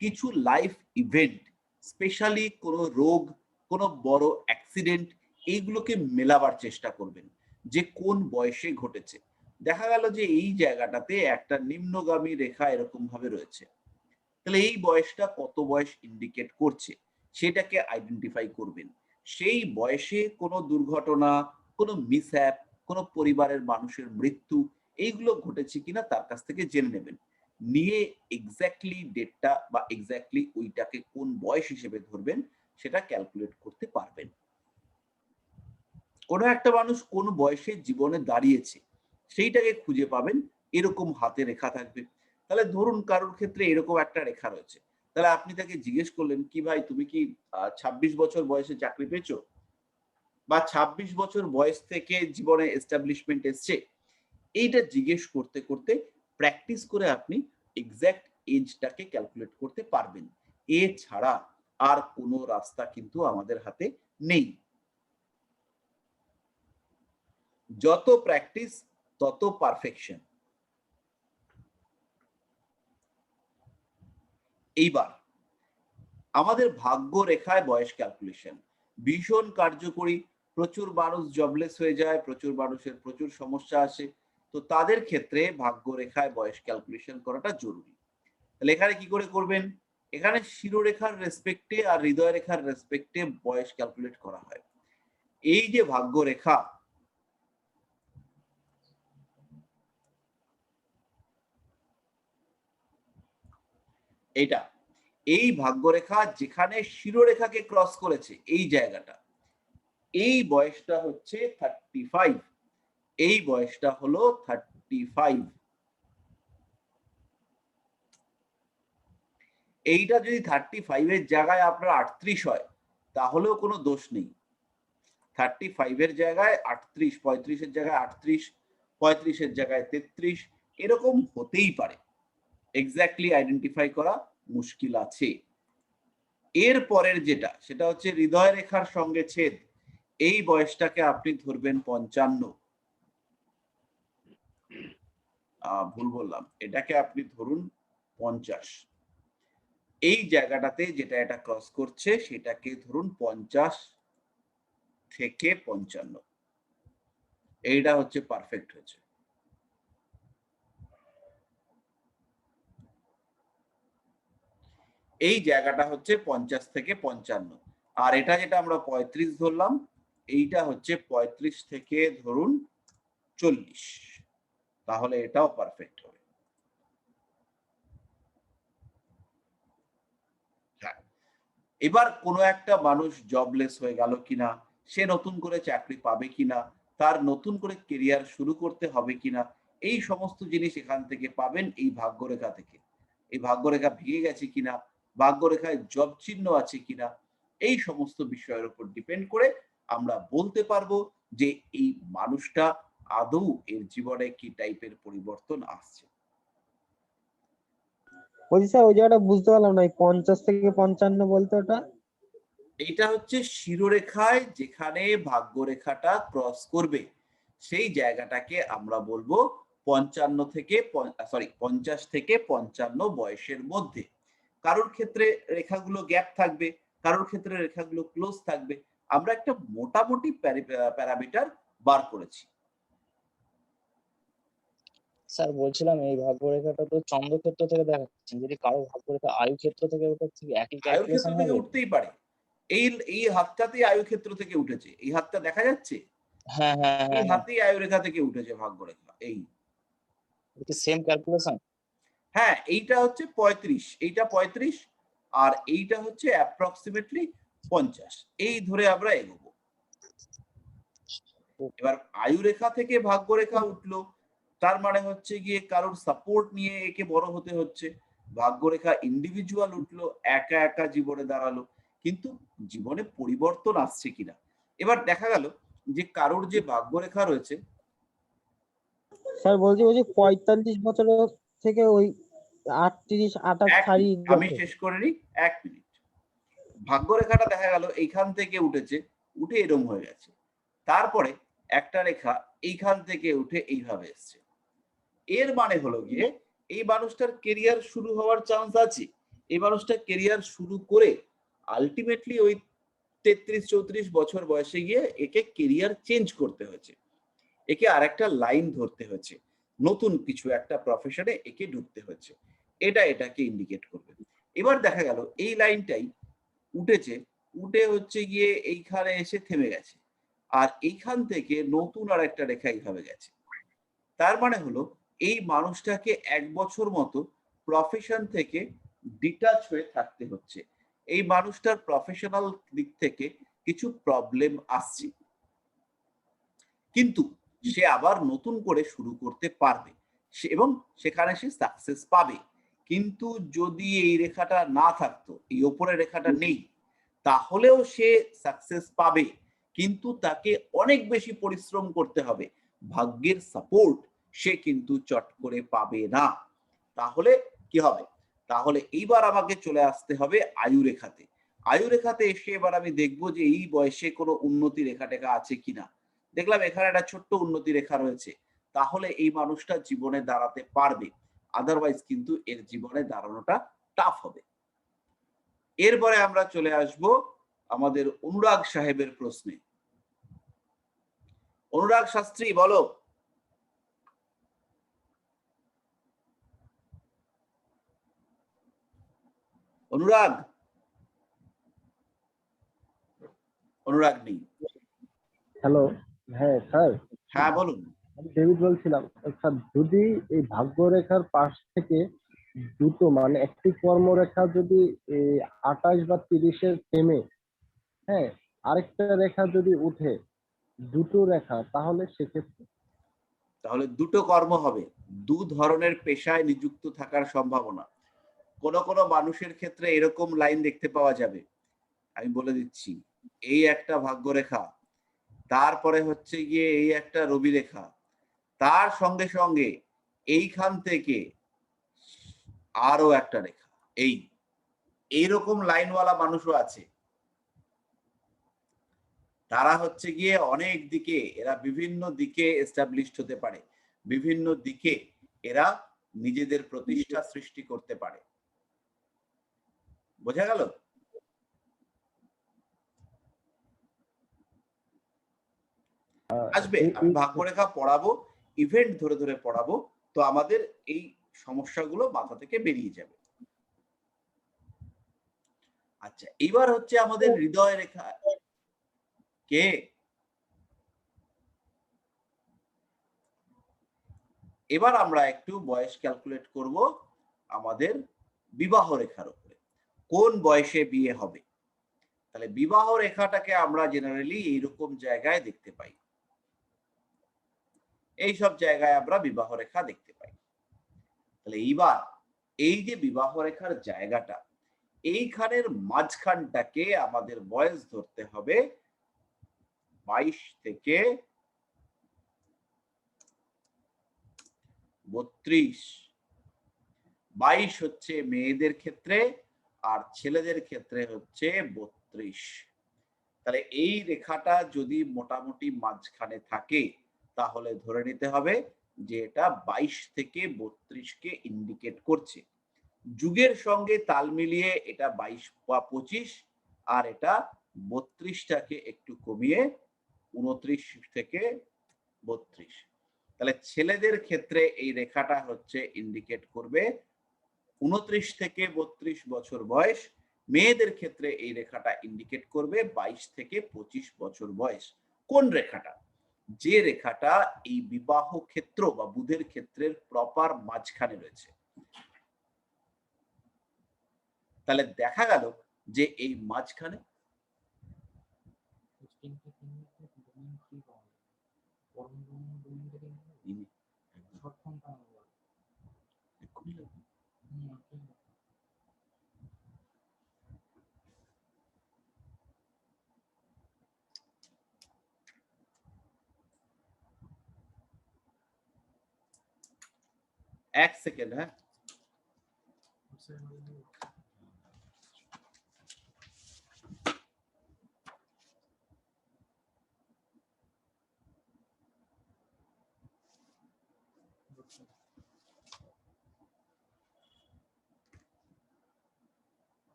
[SPEAKER 1] কিছু লাইফ ইভেন্ট, স্পেশালি কোনো রোগ, কোনো বড় অ্যাক্সিডেন্ট, এইগুলোকে মেলাবার চেষ্টা করবেন যে কোন বয়সে ঘটেছে। দেখা গেল যে এই জায়গাটাতে একটা নিম্নগামী রেখা এরকম ভাবে রয়েছে, তাহলে এই বয়সটা কত বয়স ইন্ডিকেট করছে সেটাকে আইডেন্টিফাই করবেন। সেই বয়সে কোনো দুর্ঘটনা, কোনো মিসহ্যাপ, কোনো পরিবারের মানুষের মৃত্যু এইগুলো ঘটেছে কিনা তার কাছ থেকে জেনে নেবেন। নিয়ে এক্স্যাক্টলি ডেটটা বা এক্স্যাক্টলি ওইটাকে কোন বয়স হিসেবে ধরবেন সেটা ক্যালকুলেট করতে পারবেন। কোনো একটা মানুষ কোন বয়সে জীবনে দাঁড়িয়েছে সেইটাকে খুঁজে পাবেন, এরকম হাতে রেখা থাকবে। তাহলে ধরুন কারোর ক্ষেত্রে এরকম একটা রেখা রয়েছে, তাহলে আপনি তাকে জিজ্ঞেস করলেন কি ভাই তুমি কি 26 বছর বয়সে চাকরি পেয়েছো, বা 26 বছর বয়স থেকে জীবনে এস্টাবলিশমেন্ট এসছে। এইটা জিজ্ঞেস করতে করতে প্র্যাকটিস করে আপনি এক্স্যাক্ট এজটাকে ক্যালকুলেট করতে পারবেন। এছাড়া আর কোনো রাস্তা কিন্তু আমাদের হাতে নেই। যত প্র্যাকটিস তত পারফেকশন। এইবার আমাদের ভাগ্য রেখায় বয়স ক্যালকুলেশন ভীষণ কার্যকরী। প্রচুর মানুষ জবলেস হয়ে যায়, প্রচুর মানুষের প্রচুর সমস্যা আসে, তো তাদের ক্ষেত্রে ভাগ্য রেখায় বয়স ক্যালকুলেশন করাটা জরুরি। তাহলে এখানে কি করে করবেন? এখানে শিরোরেখার রেসপেক্টে আর হৃদয় রেখার রেসপেক্টে বয়স ক্যালকুলেট করা হয়। এই যে ভাগ্য রেখা, এটা এই ভাগ্যরেখা যেখানে শিরোরেখাকে ক্রস করেছে এই জায়গাটা, এই বয়সটা হচ্ছে 35, এই বয়সটা হলো 35। এইটা যদি 35 এর জায়গায় আপনার 38 হয় তাহলেও কোনো দোষ নেই। 35 এর জায়গায় 38, 35 এর জায়গায় 38, 35 এর জায়গায় 33, এরকম হতেই পারে। এক্স্যাক্টলি আইডেন্টিফাই করা মুশকিল আছে। এর পরের যেটা, সেটা হচ্ছে হৃদয় রেখার সঙ্গে ছেদ, এই বয়সটাকে আপনি ধরবেন 55। ভুল বললাম, এটাকে আপনি ধরুন 50। এই জায়গাটাতে যেটা এটা ক্রস করছে সেটাকে ধরুন 50 থেকে 55, এইটা হচ্ছে পারফেক্ট হয়েছে। এই জায়গাটা হচ্ছে 50 থেকে 55, আর এটা যেটা আমরা 35 ধরলাম, এইটা হচ্ছে 35 থেকে ধরুন 40, তাহলে এটাও পারফেক্ট হবে। এবার কোনো একটা মানুষ জবলেস হয়ে গেল কিনা, সে নতুন করে চাকরি পাবে কিনা, তার নতুন করে কেরিয়ার শুরু করতে হবে কিনা, এই সমস্ত জিনিস এখান থেকে পাবেন এই ভাগ্যরেখা থেকে। এই ভাগ্যরেখা ভেঙে গেছে কিনা, ভাগ্যরেখায় জব চিহ্ন আছে কিনা, এই সমস্ত বিষয়ের উপর ডিপেন্ড করে আমরা বলতে পারবো যে এই মানুষটা আদৌ এর জীবনে কি টাইপের পরিবর্তন আসছে।
[SPEAKER 5] বলছি স্যার ওই জায়গাটা বুঝতে পারলাম না, 50 থেকে 55 বলতে ওটা?
[SPEAKER 1] এইটা হচ্ছে শিরোরেখায় যেখানে ভাগ্যরেখাটা ক্রস করবে সেই জায়গাটাকে আমরা বলবো 50 থেকে 55 বয়সের মধ্যে। কারোর ক্ষেত্রে রেখাগুলো গ্যাপ থাকবে, কারোর ক্ষেত্রে রেখাগুলো ক্লোজ থাকবে। আমরা একটা মোটামুটি প্যারামিটার বার করেছি।
[SPEAKER 9] স্যার বলছিলাম এই ভাগ্যরেখাটা তো চন্দ্রক্ষেত্র থেকে দেখাচ্ছেন, যদি কারো ভাগ্যরেখা আয়ু ক্ষেত্র থেকে উঠে একই
[SPEAKER 1] আয়ুর ক্ষেত্র
[SPEAKER 9] ক্যালকুলেশন
[SPEAKER 1] থেকে
[SPEAKER 9] হবে?
[SPEAKER 1] উঠতেই পারে। এই এই হাতটাতেই আয়ু ক্ষেত্র থেকে উঠেছে, এই হাতটা দেখা যাচ্ছে,
[SPEAKER 9] হ্যাঁ হ্যাঁ
[SPEAKER 1] এই
[SPEAKER 9] হ্যাঁ হ্যাঁ,
[SPEAKER 1] হাতেই আয়ু রেখা থেকে উঠেছে ভাগ্যরেখা। এই
[SPEAKER 9] কি সেম ক্যালকুলেশন?
[SPEAKER 1] হ্যাঁ, এইটা হচ্ছে 35, এইটা 35, আর এইটা হচ্ছে অ্যাপ্রক্সিমেটলি 50, এই ধরে আমরা এগোবো। এবার আয়ু রেখা থেকে ভাগ্যরেখা উঠলো, তার মানে হচ্ছে গিয়ে কারোর সাপোর্ট নিয়ে একে বড় হতে হচ্ছে। ভাগ্যরেখা ইন্ডিভিজুয়াল উঠলো, একা একা জীবনে দাঁড়ালো, কিন্তু জীবনে পরিবর্তন আসছে কিনা। এবার দেখা গেল যে কারোর যে ভাগ্যরেখা রয়েছে,
[SPEAKER 5] স্যার বলছি 45 বছর থেকে ওই 38 28 ছাড়ি
[SPEAKER 1] আমি শেষ করে নিই, 1 মিনিট। ভাগ্যরেখাটা দেখা গেল এইখান থেকে উঠেছে, উঠে এরম হয়ে গেছে, তারপরে একটা রেখা এইখান থেকে উঠে এইভাবে এসছে। এর মানে হলো গিয়ে এই মানুষটার কেরিয়ার শুরু হওয়ার চান্স আছে। এই মানুষটা কেরিয়ার শুরু করে আলটিমেটলি ওই 33-34 বছর বয়সে গিয়ে একে কেরিয়ার চেঞ্জ করতে হয়েছে, একে আরেকটা লাইন ধরতে হয়েছে, নতুন কিছু একটা প্রফেশনে একে ঢুকতে হয়েছে। এটাকে ইন্ডিকেট করবে। এবার দেখা গেল এই লাইনটাই উঠেছে, উঠে হচ্ছে গিয়ে এইখানে এসে থেমে গেছে, আর এইখান থেকে নতুন আর একটা রেখা এইভাবে গেছে। তার মানে হলো এই মানুষটাকে 1 বছর মতো প্রফেশন থেকে ডিটাচ হয়ে থাকতে হচ্ছে। এই মানুষটার প্রফেশনাল দিক থেকে কিছু প্রবলেম আসছে, কিন্তু সে আবার নতুন করে শুরু করতে পারবে এবং সেখানে সে সাকসেস পাবে। কিন্তু যদি এই রেখাটা না থাকতো, এই ওপরের রেখাটা নেই, তাহলেও সে সাকসেস পাবে, কিন্তু তাকে অনেক বেশি পরিশ্রম করতে হবে। ভাগ্যের সাপোর্ট সে কিন্তু চট করে পাবে না। তাহলে কি হবে? তাহলে এইবার আমাকে চলে আসতে হবে আয়ু রেখাতে। আয়ু রেখাতে এসে এবার আমি দেখবো যে এই বয়সে কোনো উন্নতি রেখা টেখা আছে কিনা। দেখলাম এখানে একটা ছোট্ট উন্নতি রেখা রয়েছে, তাহলে এই মানুষটা জীবনে দাঁড়াতে পারবে, আদারওয়াইজ কিন্তু এর জীবনে দাঁড়ানোটা টাফ হবে। এরপরে আমরা চলে আসব আমাদের অনুরাগ সাহেবের প্রশ্নে। অনুরাগ শাস্ত্রী বলো। অনুরাগ, অনুরাগ নেই।
[SPEAKER 2] হ্যালো, হ্যাঁ স্যার,
[SPEAKER 1] হ্যাঁ বলুন।
[SPEAKER 2] আমি ডেভিড বলছিলাম। স্যার, যদি এই ভাগ্যরেখার পাশ থেকে দুটো মানে একটি কর্মরেখা যদি 28 বা 30-এর থেমে, হ্যাঁ, আরেকটা রেখা যদি উঠে, দুটো রেখা, তাহলে সেক্ষেত্রে
[SPEAKER 1] তাহলে দুটো কর্ম হবে, দু ধরনের পেশায় নিযুক্ত থাকার সম্ভাবনা। কোন কোন মানুষের ক্ষেত্রে এরকম লাইন দেখতে পাওয়া যাবে, আমি বলে দিচ্ছি। এই একটা ভাগ্যরেখা, তারপরে হচ্ছে গিয়ে এই একটা রবি রেখা, তার সঙ্গে সঙ্গে এইখান থেকে আরো একটা রেখা। এইরকম লাইনওয়ালা মানুষও আছে। তারা হচ্ছে গিয়ে অনেক দিকে, এরা বিভিন্ন দিকে এস্টাবলিশড হতে পারে, বিভিন্ন দিকে এরা নিজেদের প্রতিষ্ঠা সৃষ্টি করতে পারে। বোঝা গেল? আসবে, আমি ভাগ্যরেখা পড়াবো, ইভেন্ট ধরে ধরে পড়াবো, তো আমাদের এই সমস্যাগুলো মাথা থেকে বেরিয়ে যাবে। আচ্ছা, এবার হচ্ছে আমাদের হৃদয় রেখা। কে? এবার আমরা একটু বয়স ক্যালকুলেট করব আমাদের বিবাহ রেখার উপরে, কোন বয়সে বিয়ে হবে। তাহলে বিবাহ রেখাটাকে আমরা জেনারেলি এইরকম জায়গায় দেখতে পাই, এই সব জায়গায় আমরা বিবাহ রেখা দেখতে পাই। তাহলে এইবার এই যে বিবাহ রেখার জায়গাটা, এইখানের মাঝখানটাকে আমাদের বয়স ধরতে হবে 22 থেকে 32। 22 হচ্ছে মেয়েদের ক্ষেত্রে, আর ছেলেদের ক্ষেত্রে হচ্ছে 32। তাহলে এই রেখাটা যদি মোটামুটি মাঝখানে থাকে, তাহলে ধরে নিতে হবে যে এটা 22 থেকে 32-কে ইন্ডিকেট করছে। যুগের সঙ্গে তাল মিলিয়ে এটা 22 বা 25, আর এটা 32টাকে একটু কমিয়ে 29 থেকে 32। তাহলে ছেলেদের ক্ষেত্রে এই রেখাটা হচ্ছে ইন্ডিকেট করবে 29 থেকে 32 বছর বয়স, মেয়েদের ক্ষেত্রে এই রেখাটা ইন্ডিকেট করবে 22 থেকে 25 বছর বয়স। কোন রেখাটা? যে রেখাটা এই বিবাহ ক্ষেত্র বা বুধের ক্ষেত্রের প্রপার মাঝখানে রয়েছে। তাহলে দেখা গেল যে এই মাঝখানে এক সেকেন্ড, হ্যাঁ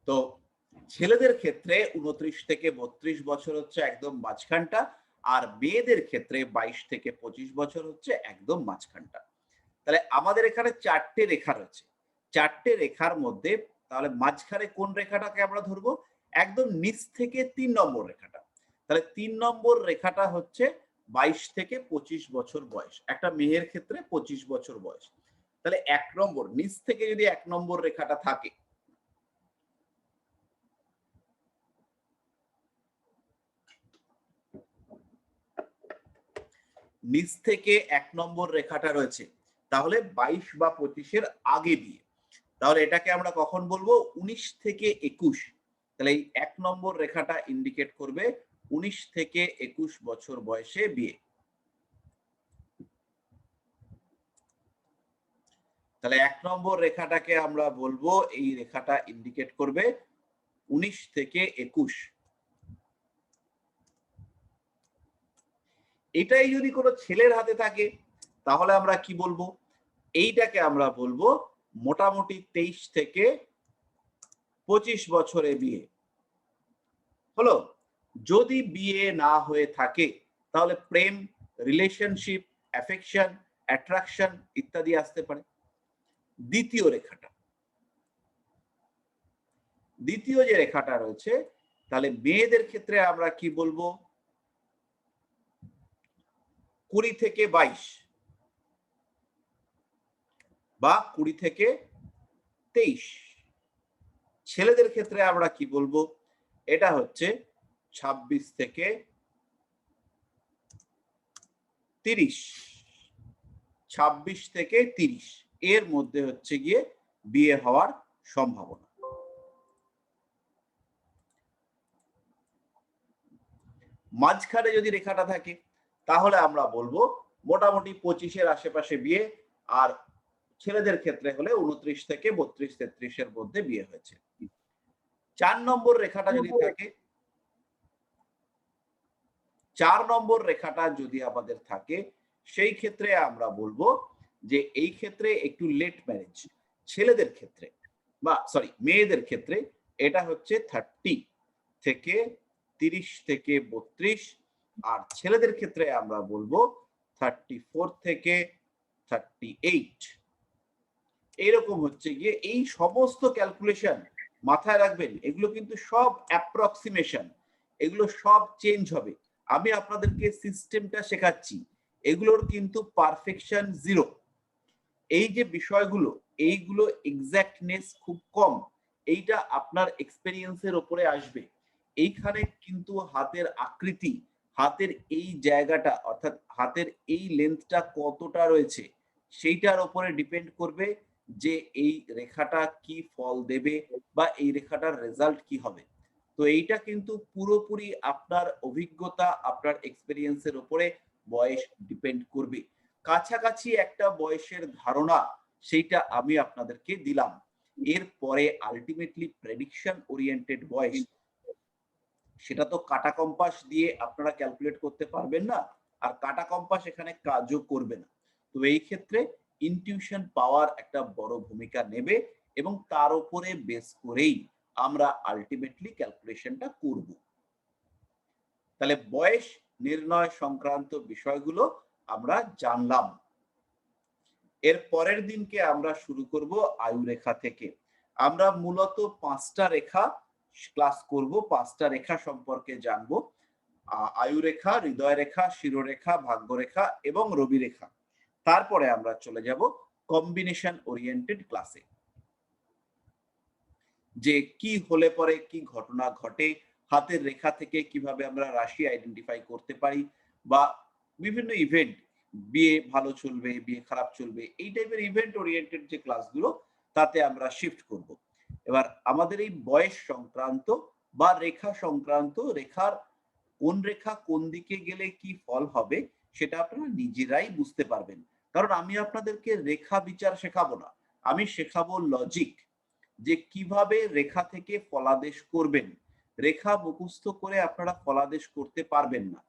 [SPEAKER 1] তো ছেলেদের ক্ষেত্রে 29 থেকে 32 বছর হচ্ছে একদম মাঝখানটা, আর মেয়েদের ক্ষেত্রে 22 থেকে 25 বছর হচ্ছে একদম মাঝখানটা। তাহলে আমাদের এখানে 4টে রেখা রয়েছে। 4টে রেখার মধ্যে তাহলে মাঝখানে কোন রেখাটাকে আমরা ধরবো? একদম নিচ থেকে 3 নম্বর রেখাটা। তাহলে 3 নম্বর রেখাটা হচ্ছে 22 থেকে 25 বছর বয়স, একটা মেয়ের ক্ষেত্রে 25 বছর বয়স। তাহলে 1 নম্বর, নিচ থেকে যদি 1 নম্বর রেখাটা থাকে, নিচ থেকে 1 নম্বর রেখাটা রয়েছে, তাহলে 22 বা 25-এর আগে বিয়ে। তাহলে এটাকে আমরা কখন বলবো? 19 থেকে 21। তাহলে এই 1 নম্বর রেখাটা ইন্ডিকেট করবে 19 থেকে 21 বছর বয়সে বিয়ে। তাহলে 1 নম্বর রেখাটাকে আমরা বলবো, এই রেখাটা ইন্ডিকেট করবে 19 থেকে 21। এটাই যদি কোনো ছেলের হাতে থাকে, তাহলে আমরা কি বলবো? এইটাকে আমরা বলবো মোটামুটি 23 থেকে 25 বছরে বিয়ে হলো। যদি বিয়ে না হয়ে থাকে তাহলে প্রেম, রিলেশনশিপ, অ্যাফেকশন, অ্যাট্রাকশন ইত্যাদি আসতে পারে। দ্বিতীয় যে রেখাটা রয়েছে, তাহলে মেয়েদের ক্ষেত্রে আমরা কি বলবো? 20 থেকে 22 বা 20 থেকে 23। ছেলেদের ক্ষেত্রে আমরা কি বলবো? এটা হচ্ছে 26 থেকে 30। 26 থেকে 30 এর মধ্যে হচ্ছে গিয়ে বিয়ে হওয়ার সম্ভাবনা। মাঝখানে যদি রেখাটা থাকে তাহলে আমরা বলবো মোটামুটি 25-এর আশেপাশে বিয়ে, আর ছেলেদের ক্ষেত্রে হলে 29 থেকে 32-33 এর মধ্যে বিয়ে হয়েছে। 4 নম্বর রেখাটা যদি থাকে, 4 নম্বর রেখাটা যদি আমাদের থাকে, সেই ক্ষেত্রে আমরা বলবো যে এই ক্ষেত্রে একটু লেট ম্যারেজ। ছেলেদের ক্ষেত্রে বা সরি মেয়েদের ক্ষেত্রে এটা হচ্ছে 30 থেকে 30 থেকে 32, আর ছেলেদের ক্ষেত্রে আমরা বলবো 34 থেকে 38। এরকম হচ্ছে গিয়ে এই সমস্ত ক্যালকুলেশন মাথায় রাখবেন। এগুলো কিন্তু সব অ্যাপ্রক্সিমেশন, এগুলো সব চেঞ্জ হবে। আমি আপনাদেরকে সিস্টেমটা শেখাচ্ছি, এগুলোর কিন্তু পারফেকশন 0। এই যে বিষয়গুলো, এইগুলো এক্সাক্টনেস খুব কম, এইটা আপনার এক্সপেরিয়েন্সের উপরে আসবে। এইখানে কিন্তু হাতের আকৃতি, হাতের এই জায়গাটা অর্থাৎ হাতের এই লেন্থটা কতটা রয়েছে সেইটার উপরে ডিপেন্ড করবে যে এই রেখাটা কি ফল দেবে বা এই রেখাটার রেজাল্ট কি হবে। তো এইটা কিন্তু পুরোপুরি আপনার অভিজ্ঞতা, আপনার এক্সপেরিয়েন্সের উপরে বয়স ডিপেন্ড করবে। কাছাকাছি একটা বয়সের ধারণা সেইটা আমি আপনাদেরকে দিলাম। এরপরে আলটিমেটলি প্রেডিকশন ওরিয়েন্টেড বয়স, সেটা তো কাটা কম্পাস দিয়ে আপনারা ক্যালকুলেট করতে পারবেন না, আর কাটা কম্পাস এখানে কাজও করবে না। তো এই ক্ষেত্রে ইনটিউশন পাওয়ার একটা বড় ভূমিকা নেবে এবং তার উপরে বেস করেই আমরা আলটিমেটলি ক্যালকুলেশনটা করব। তাহলে বয়স নির্ণয় সংক্রান্ত বিষয়গুলো আমরা জানলাম। এর পরের দিনকে আমরা শুরু করব আয়ু রেখা থেকে। আমরা মূলত 5টা রেখা ক্লাস করব, 5টা রেখা সম্পর্কে জানবো। আয়ু রেখা, হৃদয় রেখা, শিরোরেখা, ভাগ্যরেখা এবং রবি রেখা। তারপরে আমরা চলে যাব কম্বিনেশন ওরিয়েন্টেড ক্লাসে, যে কি হলে পরে কি ঘটনা ঘটে, হাতের রেখা থেকে কিভাবে আমরা রাশি আইডেন্টিফাই করতে পারি, বা বিভিন্ন ইভেন্ট, বিয়ে ভালো চলবে, বিয়ে খারাপ চলবে, এই টাইপের ইভেন্ট ওরিয়েন্টেড যে ক্লাসগুলো, তাতে আমরা শিফট করব। এবার আমাদের এই বয়স সংক্রান্ত বা রেখা সংক্রান্ত, রেখার কোন রেখা কোন দিকে গেলে কি ফল হবে সেটা আপনারা নিজেরাই বুঝতে পারবেন। কারণ আমি আপনাদেরকে রেখা বিচার শেখাবো না, আমি শেখাবো লজিক, যে কিভাবে রেখা থেকে ফলাদেশ করবেন। রেখা মুখস্থ করে আপনারা ফলাদেশ করতে পারবেন না,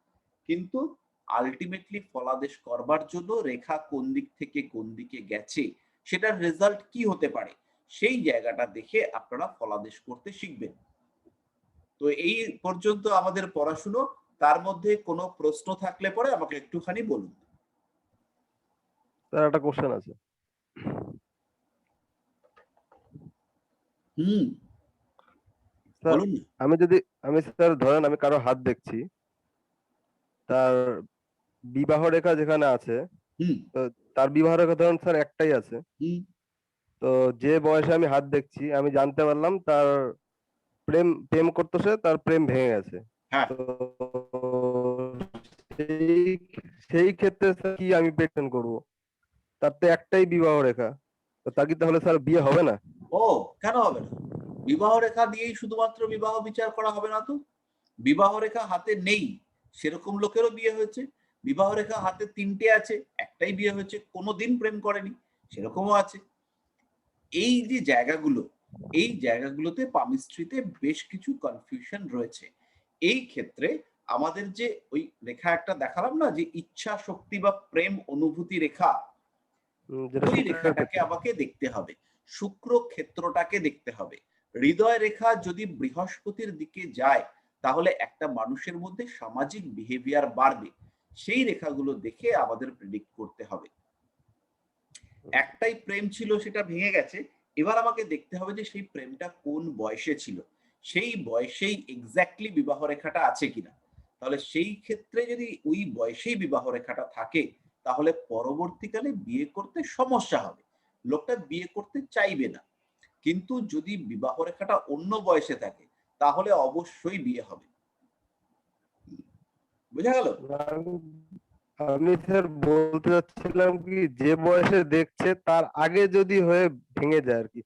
[SPEAKER 1] কিন্তু আলটিমেটলি ফলাদেশ করবার জন্য রেখা কোন দিক থেকে কোন দিকে গেছে, সেটার রেজাল্ট কি হতে পারে, সেই জায়গাটা দেখে আপনারা ফলাদেশ করতে শিখবেন। তো এই পর্যন্ত আমাদের পড়াশুনো। তার মধ্যে কোনো প্রশ্ন থাকলে পরে আমাকে একটুখানি বলুন।
[SPEAKER 4] স্যার একটা কোশ্চেন আছে। স্যার
[SPEAKER 1] বলুন না।
[SPEAKER 4] আমি স্যার ধরেন আমি কারো হাত দেখছি, তার বিবাহ রেখা যেখানে আছে, তো তার বিবাহ রেখা ধরেন স্যার একটাই আছে। তো যে বয়সে আমি হাত দেখছি আমি জানতে পারলাম তার প্রেম করতেছে, তার প্রেম ভেঙে গেছে।
[SPEAKER 1] হ্যাঁ।
[SPEAKER 4] তো সেই ক্ষেত্রে স্যার কি আমি প্রেডিকশন করব? তার তো একটাই বিবাহ রেখা, তো তা কি তাহলে স্যার বিয়ে হবে না?
[SPEAKER 1] ও কেন হবে না? বিবাহ রেখা দিয়েই শুধুমাত্র বিবাহ বিচার করা হবে না তো। বিবাহ রেখা হাতে নেই সেরকম লোকেরও বিয়ে হয়েছে। বিবাহ রেখা হাতে 3টে আছে, একটাই বিয়ে হয়েছে, কোনোদিন প্রেম করেনি, সেরকমও আছে। এই যে জায়গাগুলো, এই জায়গাগুলোতে পামিস্ট্রিতে বেশ কিছু কনফিউশন রয়েছে। এই ক্ষেত্রে আমাদের যে ওই রেখা একটা দেখালাম না, যে ইচ্ছা শক্তি বা প্রেম অনুভূতি রেখা, ওই রেখাটাকে আমাকে দেখতে হবে। শুক্র ক্ষেত্রটাকে দেখতে হবে। হৃদয় রেখা যদি বৃহস্পতির দিকে যায় তাহলে একটা মানুষের মধ্যে সামাজিক বিহেভিয়ার বাড়বে। সেই রেখাগুলো দেখে আমাদের প্রেডিক্ট করতে হবে। একটাই প্রেম ছিল, সেটা ভেঙে গেছে, এবার আমাকে দেখতে হবে যে সেই প্রেমটা কোন বয়সে ছিল, সেই বয়সেই এক্স্যাক্টলি বিবাহ রেখাটা আছে কিনা। তাহলে সেই ক্ষেত্রে যদি ওই বয়সেই বিবাহ রেখাটা থাকে তাহলে পরবর্তীকালে বিয়ে করতে সমস্যা হবে, লোকটা বিয়ে করতে চাইবে না। কিন্তু যদি বিবাহ রেখাটা অন্য বয়সে থাকে তাহলে অবশ্যই বিয়ে হবে। বোঝা গেল?
[SPEAKER 4] আমি স্যার বলতে চাচ্ছিলাম কি, যে বয়সে দেখছে তার আগে যদি হয়ে ভেঙে যায় আর কি।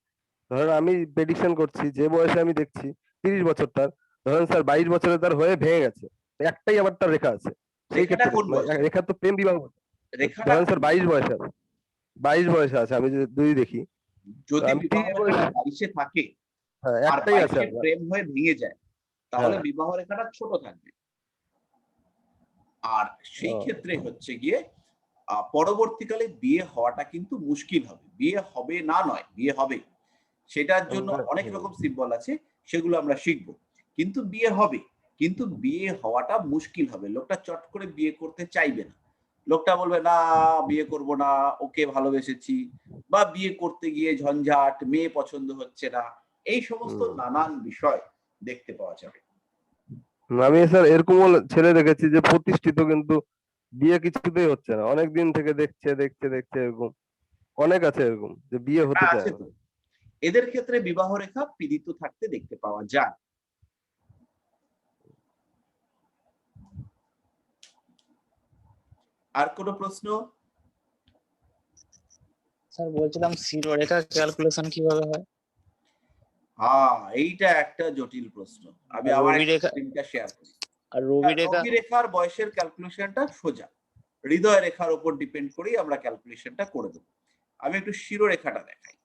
[SPEAKER 4] ধরেন আমি প্রেডিকশন করছি, যে বয়সে আমি দেখছি 30 বছর তার, ধরেন স্যার 22 বছরে তার হয়ে ভেঙে গেছে, তো একটাই আবার তার রেখা আছে সেই
[SPEAKER 1] রেখাটা
[SPEAKER 4] ক্ষেত্রে,
[SPEAKER 1] কোন বয়সে?
[SPEAKER 4] রেখা তো প্রেম বিবাহ।
[SPEAKER 1] রেখাটা
[SPEAKER 4] ধরেন স্যার 22 বয়সে আছে, 22 বয়সে আছে, আমি যদি দেখি তো
[SPEAKER 1] যদি
[SPEAKER 4] আমি
[SPEAKER 1] বিবাহ
[SPEAKER 4] 30
[SPEAKER 1] রেখাটা
[SPEAKER 4] বয়সে,
[SPEAKER 1] 22-এ থাকে
[SPEAKER 4] হ্যাঁ
[SPEAKER 1] আর
[SPEAKER 4] একটাই আছে
[SPEAKER 1] 22-এ
[SPEAKER 4] আপনার।
[SPEAKER 1] প্রেম হয়ে ভেঙে যায় তাহলে
[SPEAKER 4] হ্যাঁ।
[SPEAKER 1] বিবাহ রেখাটা ছোট থাকবে। আর সেই
[SPEAKER 4] ও।
[SPEAKER 1] ক্ষেত্রে হচ্ছে গিয়ে পরবর্তীকালে বিয়ে হওয়াটা কিন্তু মুশকিল হবে। বিয়ে হবে না নয়, বিয়ে হবে। সেটার জন্য অনেক রকম সিম্বল আছে, সেগুলো আমরা শিখবো। কিন্তু বিয়ে হবে, কিন্তু বিয়ে হওয়াটা মুশকিল হবে। লোকটা চট করে বিয়ে করতে চাইবে না। লোকটা বলবে না বিয়ে করব না, ওকে ভালোবেসেছি, বা বিয়ে করতে গিয়ে ঝঞ্ঝাট, মেয়ে পছন্দ হচ্ছে না, এই সমস্ত নানান বিষয় দেখতে পাওয়া যাবে।
[SPEAKER 4] আমি স্যার এরকমও ছেলে দেখেছি যে প্রতিষ্ঠিত, কিন্তু বিয়ে কিছুতেই হচ্ছে না, অনেক দিন থেকে দেখছে দেখছে দেখছে, এরকম অনেক আছে এরকম যে বিয়ে হতে
[SPEAKER 1] হ্যাঁ,
[SPEAKER 4] চায়
[SPEAKER 1] আছে
[SPEAKER 4] না।
[SPEAKER 1] তো। এদের ক্ষেত্রে বিবাহ রেখা পীড়িত থাকতে দেখতে পাওয়া যায়। আর কোনো প্রশ্ন?
[SPEAKER 9] স্যার বলছিলাম শিরোরেখা ক্যালকুলেশন কিভাবে হয়?
[SPEAKER 1] হ্যাঁ, এইটা একটা জটিল প্রশ্ন। আমি
[SPEAKER 9] আর
[SPEAKER 1] আমার
[SPEAKER 9] রবি রেখা
[SPEAKER 1] স্ক্রিনটা শেয়ার করি।
[SPEAKER 9] আর রবি রেখা
[SPEAKER 1] রবি রেখার বয়সের ক্যালকুলেশনটা সোজা, হৃদয় রেখার উপর ডিপেন্ড করেই আমরা ক্যালকুলেশনটা করে দেবো। আমি একটু শিরোরেখাটা দেখাই।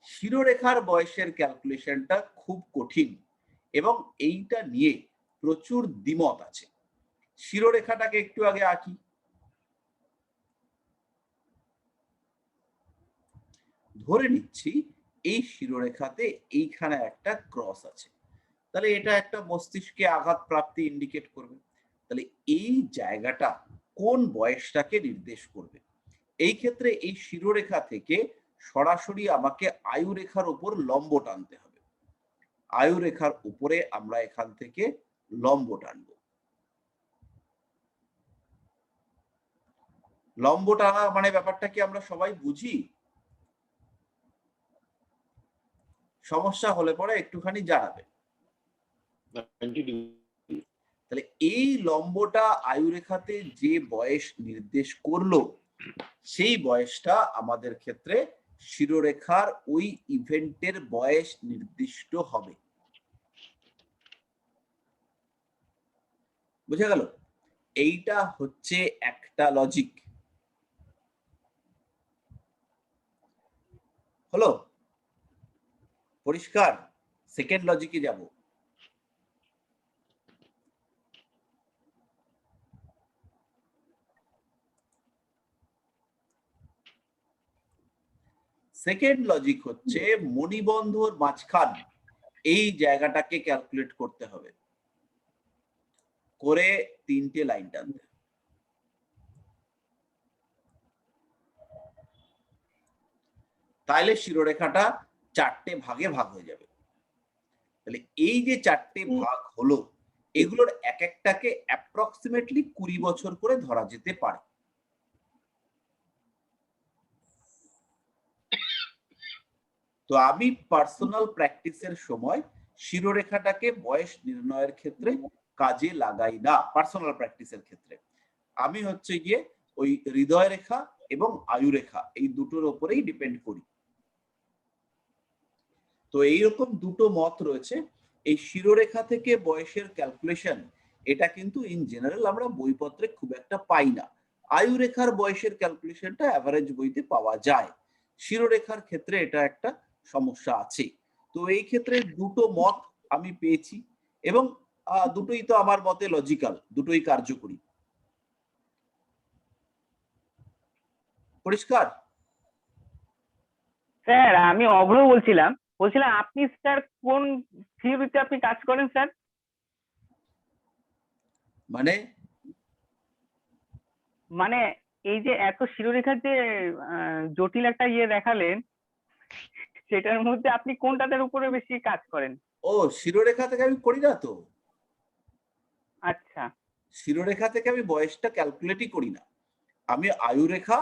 [SPEAKER 1] শিরোরেখার বয়সের ক্যালকুলেশনটা খুব কঠিন এবং এইটা নিয়ে প্রচুর দ্বিমত আছে। শিরোরেখাটাকে একটু আগে আঁকি। ধরে নিচ্ছি এই শিরোরেখাতে এইখানে একটা ক্রস আছে, তাহলে এটা একটা মস্তিষ্কে আঘাত প্রাপ্তি ইন্ডিকেট করবে। তাহলে এই জায়গাটা কোন বয়সটাকে নির্দেশ করবে? এই ক্ষেত্রে এই শিরোরেখা থেকে সরাসরি আমাকে আয়ু রেখার উপর লম্ব টানতে হবে। আয়ু রেখার উপরে আমরা এখান থেকে লম্ব টানবো। লম্ব টানা মানে ব্যাপারটা কি আমরা সবাই বুঝি? সমস্যা হলে পরে একটুখানি জানাবে।
[SPEAKER 8] 90 ডিগ্রি।
[SPEAKER 1] তাহলে এই লম্বটা আয়ু রেখাতে যে বয়স নির্দেশ করলো সেই বয়সটা আমাদের ক্ষেত্রে শিরোরেখার ওই ইভেন্টের বয়স নির্দিষ্ট হবে। বুঝা গেল? এইটা হচ্ছে একটা লজিক। হলো? পরিষ্কার? সেকেন্ড লজিকে যাব। সেকেন্ড লজিক হচ্ছে মণিবন্ধর মাঝখান এই জায়গাটাকে ক্যালকুলেট করতে হবে, করে 3টে লাইন টানতে। তাইলে শিরোরেখাটা 4টে ভাগে ভাগ হয়ে যাবে। তাহলে এই যে 4টে ভাগ হলো, এগুলোর এক একটাকে অ্যাপ্রক্সিমেটলি 20 বছর করে ধরা যেতে পারে। তো আমি পার্সোনাল প্র্যাকটিসের সময় শিরোরেখাটাকে বয়স নির্ণয়ের ক্ষেত্রে কাজে লাগাই না। পার্সোনাল প্র্যাকটিসের ক্ষেত্রে আমি হচ্ছে গিয়ে ওই হৃদয় রেখা এবং আয়ু রেখা এই দুটোর উপরেই ডিপেন্ড করি। তো এইরকম দুটো মত রয়েছে। এই শিরোরেখা থেকে বয়সের ক্যালকুলেশন, এটা কিন্তু ইন জেনারেল আমরা বইপত্রে খুব একটা পাই না। আয়ু রেখার বয়সের ক্যালকুলেশনটা অ্যাভারেজ বইতে পাওয়া যায়। শিরোরেখার ক্ষেত্রে এটা একটা সমস্যা আছে। তো এই ক্ষেত্রে দুটো মত আমি পেয়েছি এবং দুটোই তো আমার মতে লজিক্যাল, দুটোই কার্যকরী। পরিষ্কার?
[SPEAKER 11] স্যার আমি অভ্র বলছিলাম আপনি স্যার কোন থিওরিতে আপনি কাজ করেন স্যার?
[SPEAKER 1] মানে
[SPEAKER 11] মানে এই যে এত শিরোরেখার যে জটিল একটা ইয়ে দেখালেন, সেটার মধ্যে আপনি কোনটার উপরে বেশি কাজ করেন?
[SPEAKER 1] ও শিরোরেখা থেকে আমি করি না তো,
[SPEAKER 11] আচ্ছা
[SPEAKER 1] শিরোরেখা থেকে আমি বয়সটা ক্যালকুলেটই করি না, আমি আয়ু রেখা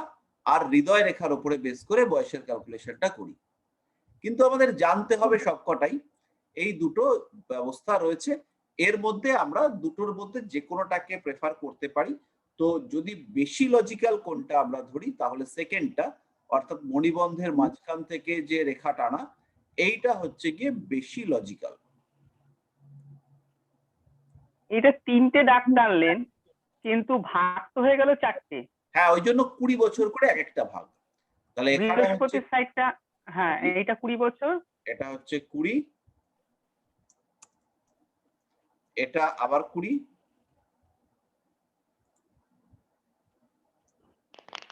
[SPEAKER 1] আর হৃদয় রেখার উপরে বেস করে বয়সের ক্যালকুলেশনটা করি। কিন্তু আমাদের জানতে হবে সবকটাই, এই দুটো ব্যবস্থা রয়েছে, এর মধ্যে আমরা দুটোর মধ্যে যে কোনোটাকে প্রেফার করতে পারি। তো যদি বেশি লজিক্যাল কোনটা আমরা ধরি তাহলে সেকেন্ডটা, অর্থাৎ মণিবন্ধের মাঝখান থেকে যে রেখা টানা, এইটা হচ্ছে গিয়ে বেশি লজিক্যাল।
[SPEAKER 11] এটা 3টে দাগ টানলেন, কিন্তু ভাগ তো হয়ে গেল 4টে।
[SPEAKER 1] হ্যাঁ, ওই জন্য 20 বছর করে এক একটা ভাগ। তাহলে এখানে হচ্ছে,
[SPEAKER 11] বৃহস্পতির সাইডটা, হ্যাঁ এইটা 20 বছর,
[SPEAKER 1] এটা হচ্ছে 20, এটা আবার 20,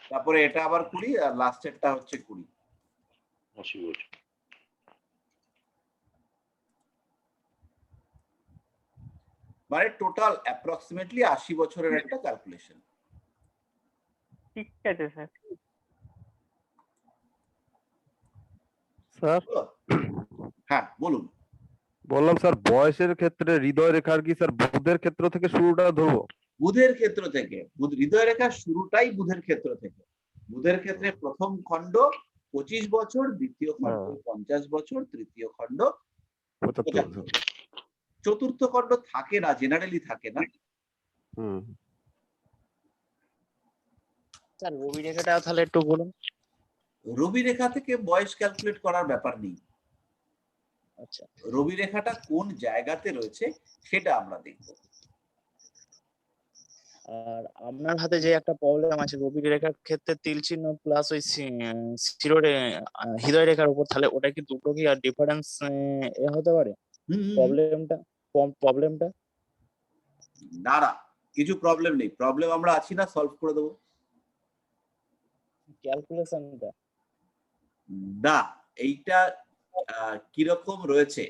[SPEAKER 1] তারপরে এটা আবার 20, আর লাস্টেরটা হচ্ছে 20।
[SPEAKER 8] 80 বছর।
[SPEAKER 1] মানে টোটাল অ্যাপ্রক্সিমেটলি 80 বছরের একটা ক্যালকুলেশন।
[SPEAKER 11] ঠিক আছে স্যার।
[SPEAKER 4] স্যার
[SPEAKER 1] হ্যাঁ বলুন।
[SPEAKER 4] বললাম স্যার বয়সের ক্ষেত্রে হৃদয় রেখার কি স্যার বুধের ক্ষেত্র থেকে শুরুটা ধরবো?
[SPEAKER 1] বুধের ক্ষেত্র থেকে, হৃদয় রেখার শুরুটাই বুধের ক্ষেত্র থেকে। বুধের ক্ষেত্রে প্রথম খণ্ড 25 বছর, দ্বিতীয় খণ্ড 50 বছর, তৃতীয় খণ্ড
[SPEAKER 4] 75 বছর।
[SPEAKER 1] চতুর্থ খণ্ড থাকে না, জেনারেলি থাকে না।
[SPEAKER 9] স্যার রবি রেখাটা তাহলে একটু বলুন।
[SPEAKER 1] রবি রেখা থেকে বয়স ক্যালকুলেট করার ব্যাপার নেই।
[SPEAKER 9] আচ্ছা,
[SPEAKER 1] রবি রেখাটা কোন জায়গাতে রয়েছে সেটা আমরা দেখব।
[SPEAKER 9] আর আপনার হাতে যে একটা প্রবলেম আছে রবি রেখার ক্ষেত্রে তিল চিহ্ন প্লাস ওই হৃদয় রেখার উপর, তাহলে ওটা কি দুটো কি আর ডিফারেন্স হতে পারে প্রবলেমটা?
[SPEAKER 1] না না, কিছু প্রবলেম নেই, প্রবলেম আমরা আছি না, সলভ করে দেবো।
[SPEAKER 9] ক্যালকুলেশনটা
[SPEAKER 1] না, এইটা কিরকম রয়েছে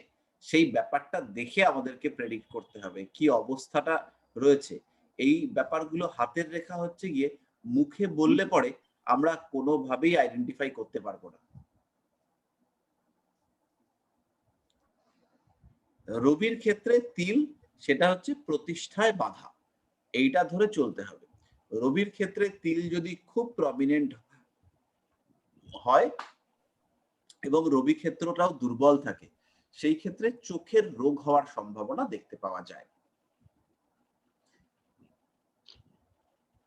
[SPEAKER 1] সেই ব্যাপারটা দেখে আমাদেরকে প্রেডিক্ট করতে হবে কি অবস্থাটা রয়েছে। এই ব্যাপারগুলো হাতের রেখা হচ্ছে গিয়ে মুখে বললে পরে আমরা কোনোভাবেই আইডেন্টিফাই করতে পারবো না। রবির ক্ষেত্রে তিল, সেটা হচ্ছে প্রতিষ্ঠায় বাধা, এইটা ধরে চলতে হবে। রবির ক্ষেত্রে তিল যদি খুব প্রমিনেন্ট হয় এবং রবি ক্ষেত্রটাও দুর্বল থাকে, সেই ক্ষেত্রে চোখের রোগ হওয়ার সম্ভাবনা দেখতে পাওয়া যায়।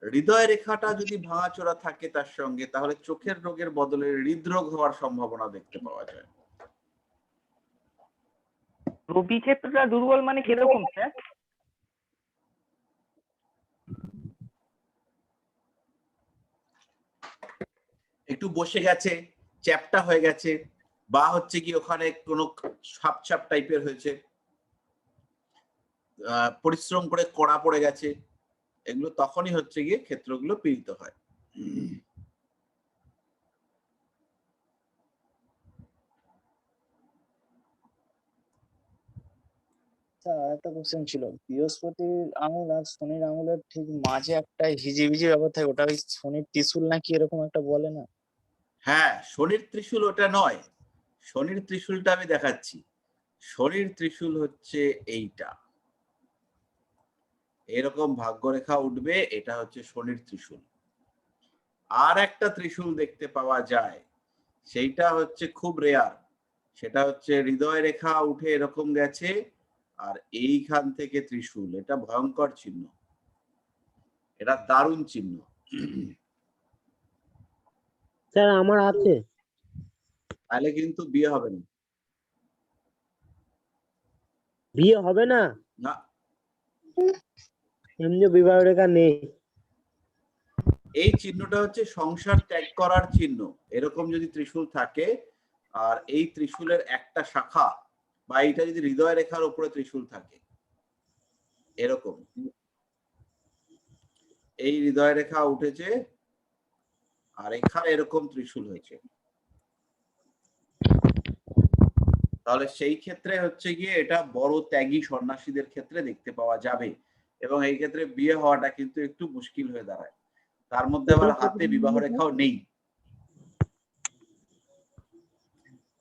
[SPEAKER 1] হৃদয় রেখাটা যদি ভাঙাচোরা থাকে তার সঙ্গে, তাহলে চোখের রোগের বদলে হৃদরোগ হওয়ার সম্ভাবনা দেখতে পাওয়া যায়।
[SPEAKER 11] রবি ক্ষেত্রটা দুর্বল মানে কিরকম স্যার?
[SPEAKER 1] একটু বসে গেছে, চ্যাপটা হয়ে গেছে, বা হচ্ছে কি ওখানে কোনো ছাপ ছাপ টাইপের হয়েছে, পরিশ্রম করে কড়া পড়ে গেছে, এগুলো তখনই হচ্ছে গিয়ে ক্ষেত্রগুলো পীড়িত হয়।
[SPEAKER 9] স্যার আরেকটা কোশ্চেন ছিল, বৃহস্পতির আঙুল আর শনির আঙুলের ঠিক মাঝে একটা হিজিবিজি ব্যাপার থাকে, ওটা ওই শনির ত্রিশূল নাকি এরকম একটা বলে না?
[SPEAKER 1] হ্যাঁ, শনির ত্রিশূল ওটা নয়, শনির ত্রিশূলটা আমি দেখাচ্ছি। শনির ত্রিশূল হচ্ছে এইটা, এরকম ভাগ্যরেখা উঠবে, এটা হচ্ছে শনির ত্রিশূল। আর একটা ত্রিশূল দেখতে পাওয়া যায়, সেইটা হচ্ছে খুব রেয়ার, সেটা হচ্ছে হৃদয় রেখা উঠে এরকম গেছে আর এইখান থেকে ত্রিশূল, এটা ভয়ঙ্কর চিহ্ন, এটা দারুণ চিহ্ন।
[SPEAKER 5] স্যার আমার আছে।
[SPEAKER 1] তাহলে কিন্তু বিয়ে হবে না।
[SPEAKER 5] বিয়ে হবে না?
[SPEAKER 1] না,
[SPEAKER 5] এমনি বিবাহ রেখা নেই।
[SPEAKER 1] এই চিহ্নটা হচ্ছে সংসার ত্যাগ করার চিহ্ন। এরকম যদি ত্রিশূল থাকে আর এই ত্রিশূলের একটা শাখা, বা এইটা যদি হৃদয় রেখার উপরে ত্রিশূল থাকে এরকম, এই হৃদয় রেখা উঠেছে আর এখানে এরকম ত্রিশূল হয়েছে, তাহলে সেই ক্ষেত্রে হচ্ছে গিয়ে এটা বড় ত্যাগী সন্ন্যাসীদের ক্ষেত্রে দেখতে পাওয়া যাবে, এবং এই ক্ষেত্রে বিয়ে হওয়াটা কিন্তু একটু মুশকিল হয়ে দাঁড়ায়। তার মধ্যে আবার হাতে বিবাহ রেখাও নেই,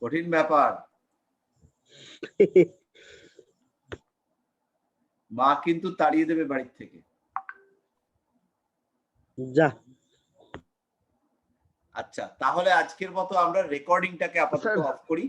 [SPEAKER 1] কঠিন ব্যাপার। মা কিন্তু তাড়িয়ে দেবে বাড়ির থেকে।
[SPEAKER 5] যা
[SPEAKER 1] আচ্ছা, তাহলে আজকের মতো আমরা রেকর্ডিংটাকে আপাতত
[SPEAKER 3] স্যার,
[SPEAKER 1] অফ করি।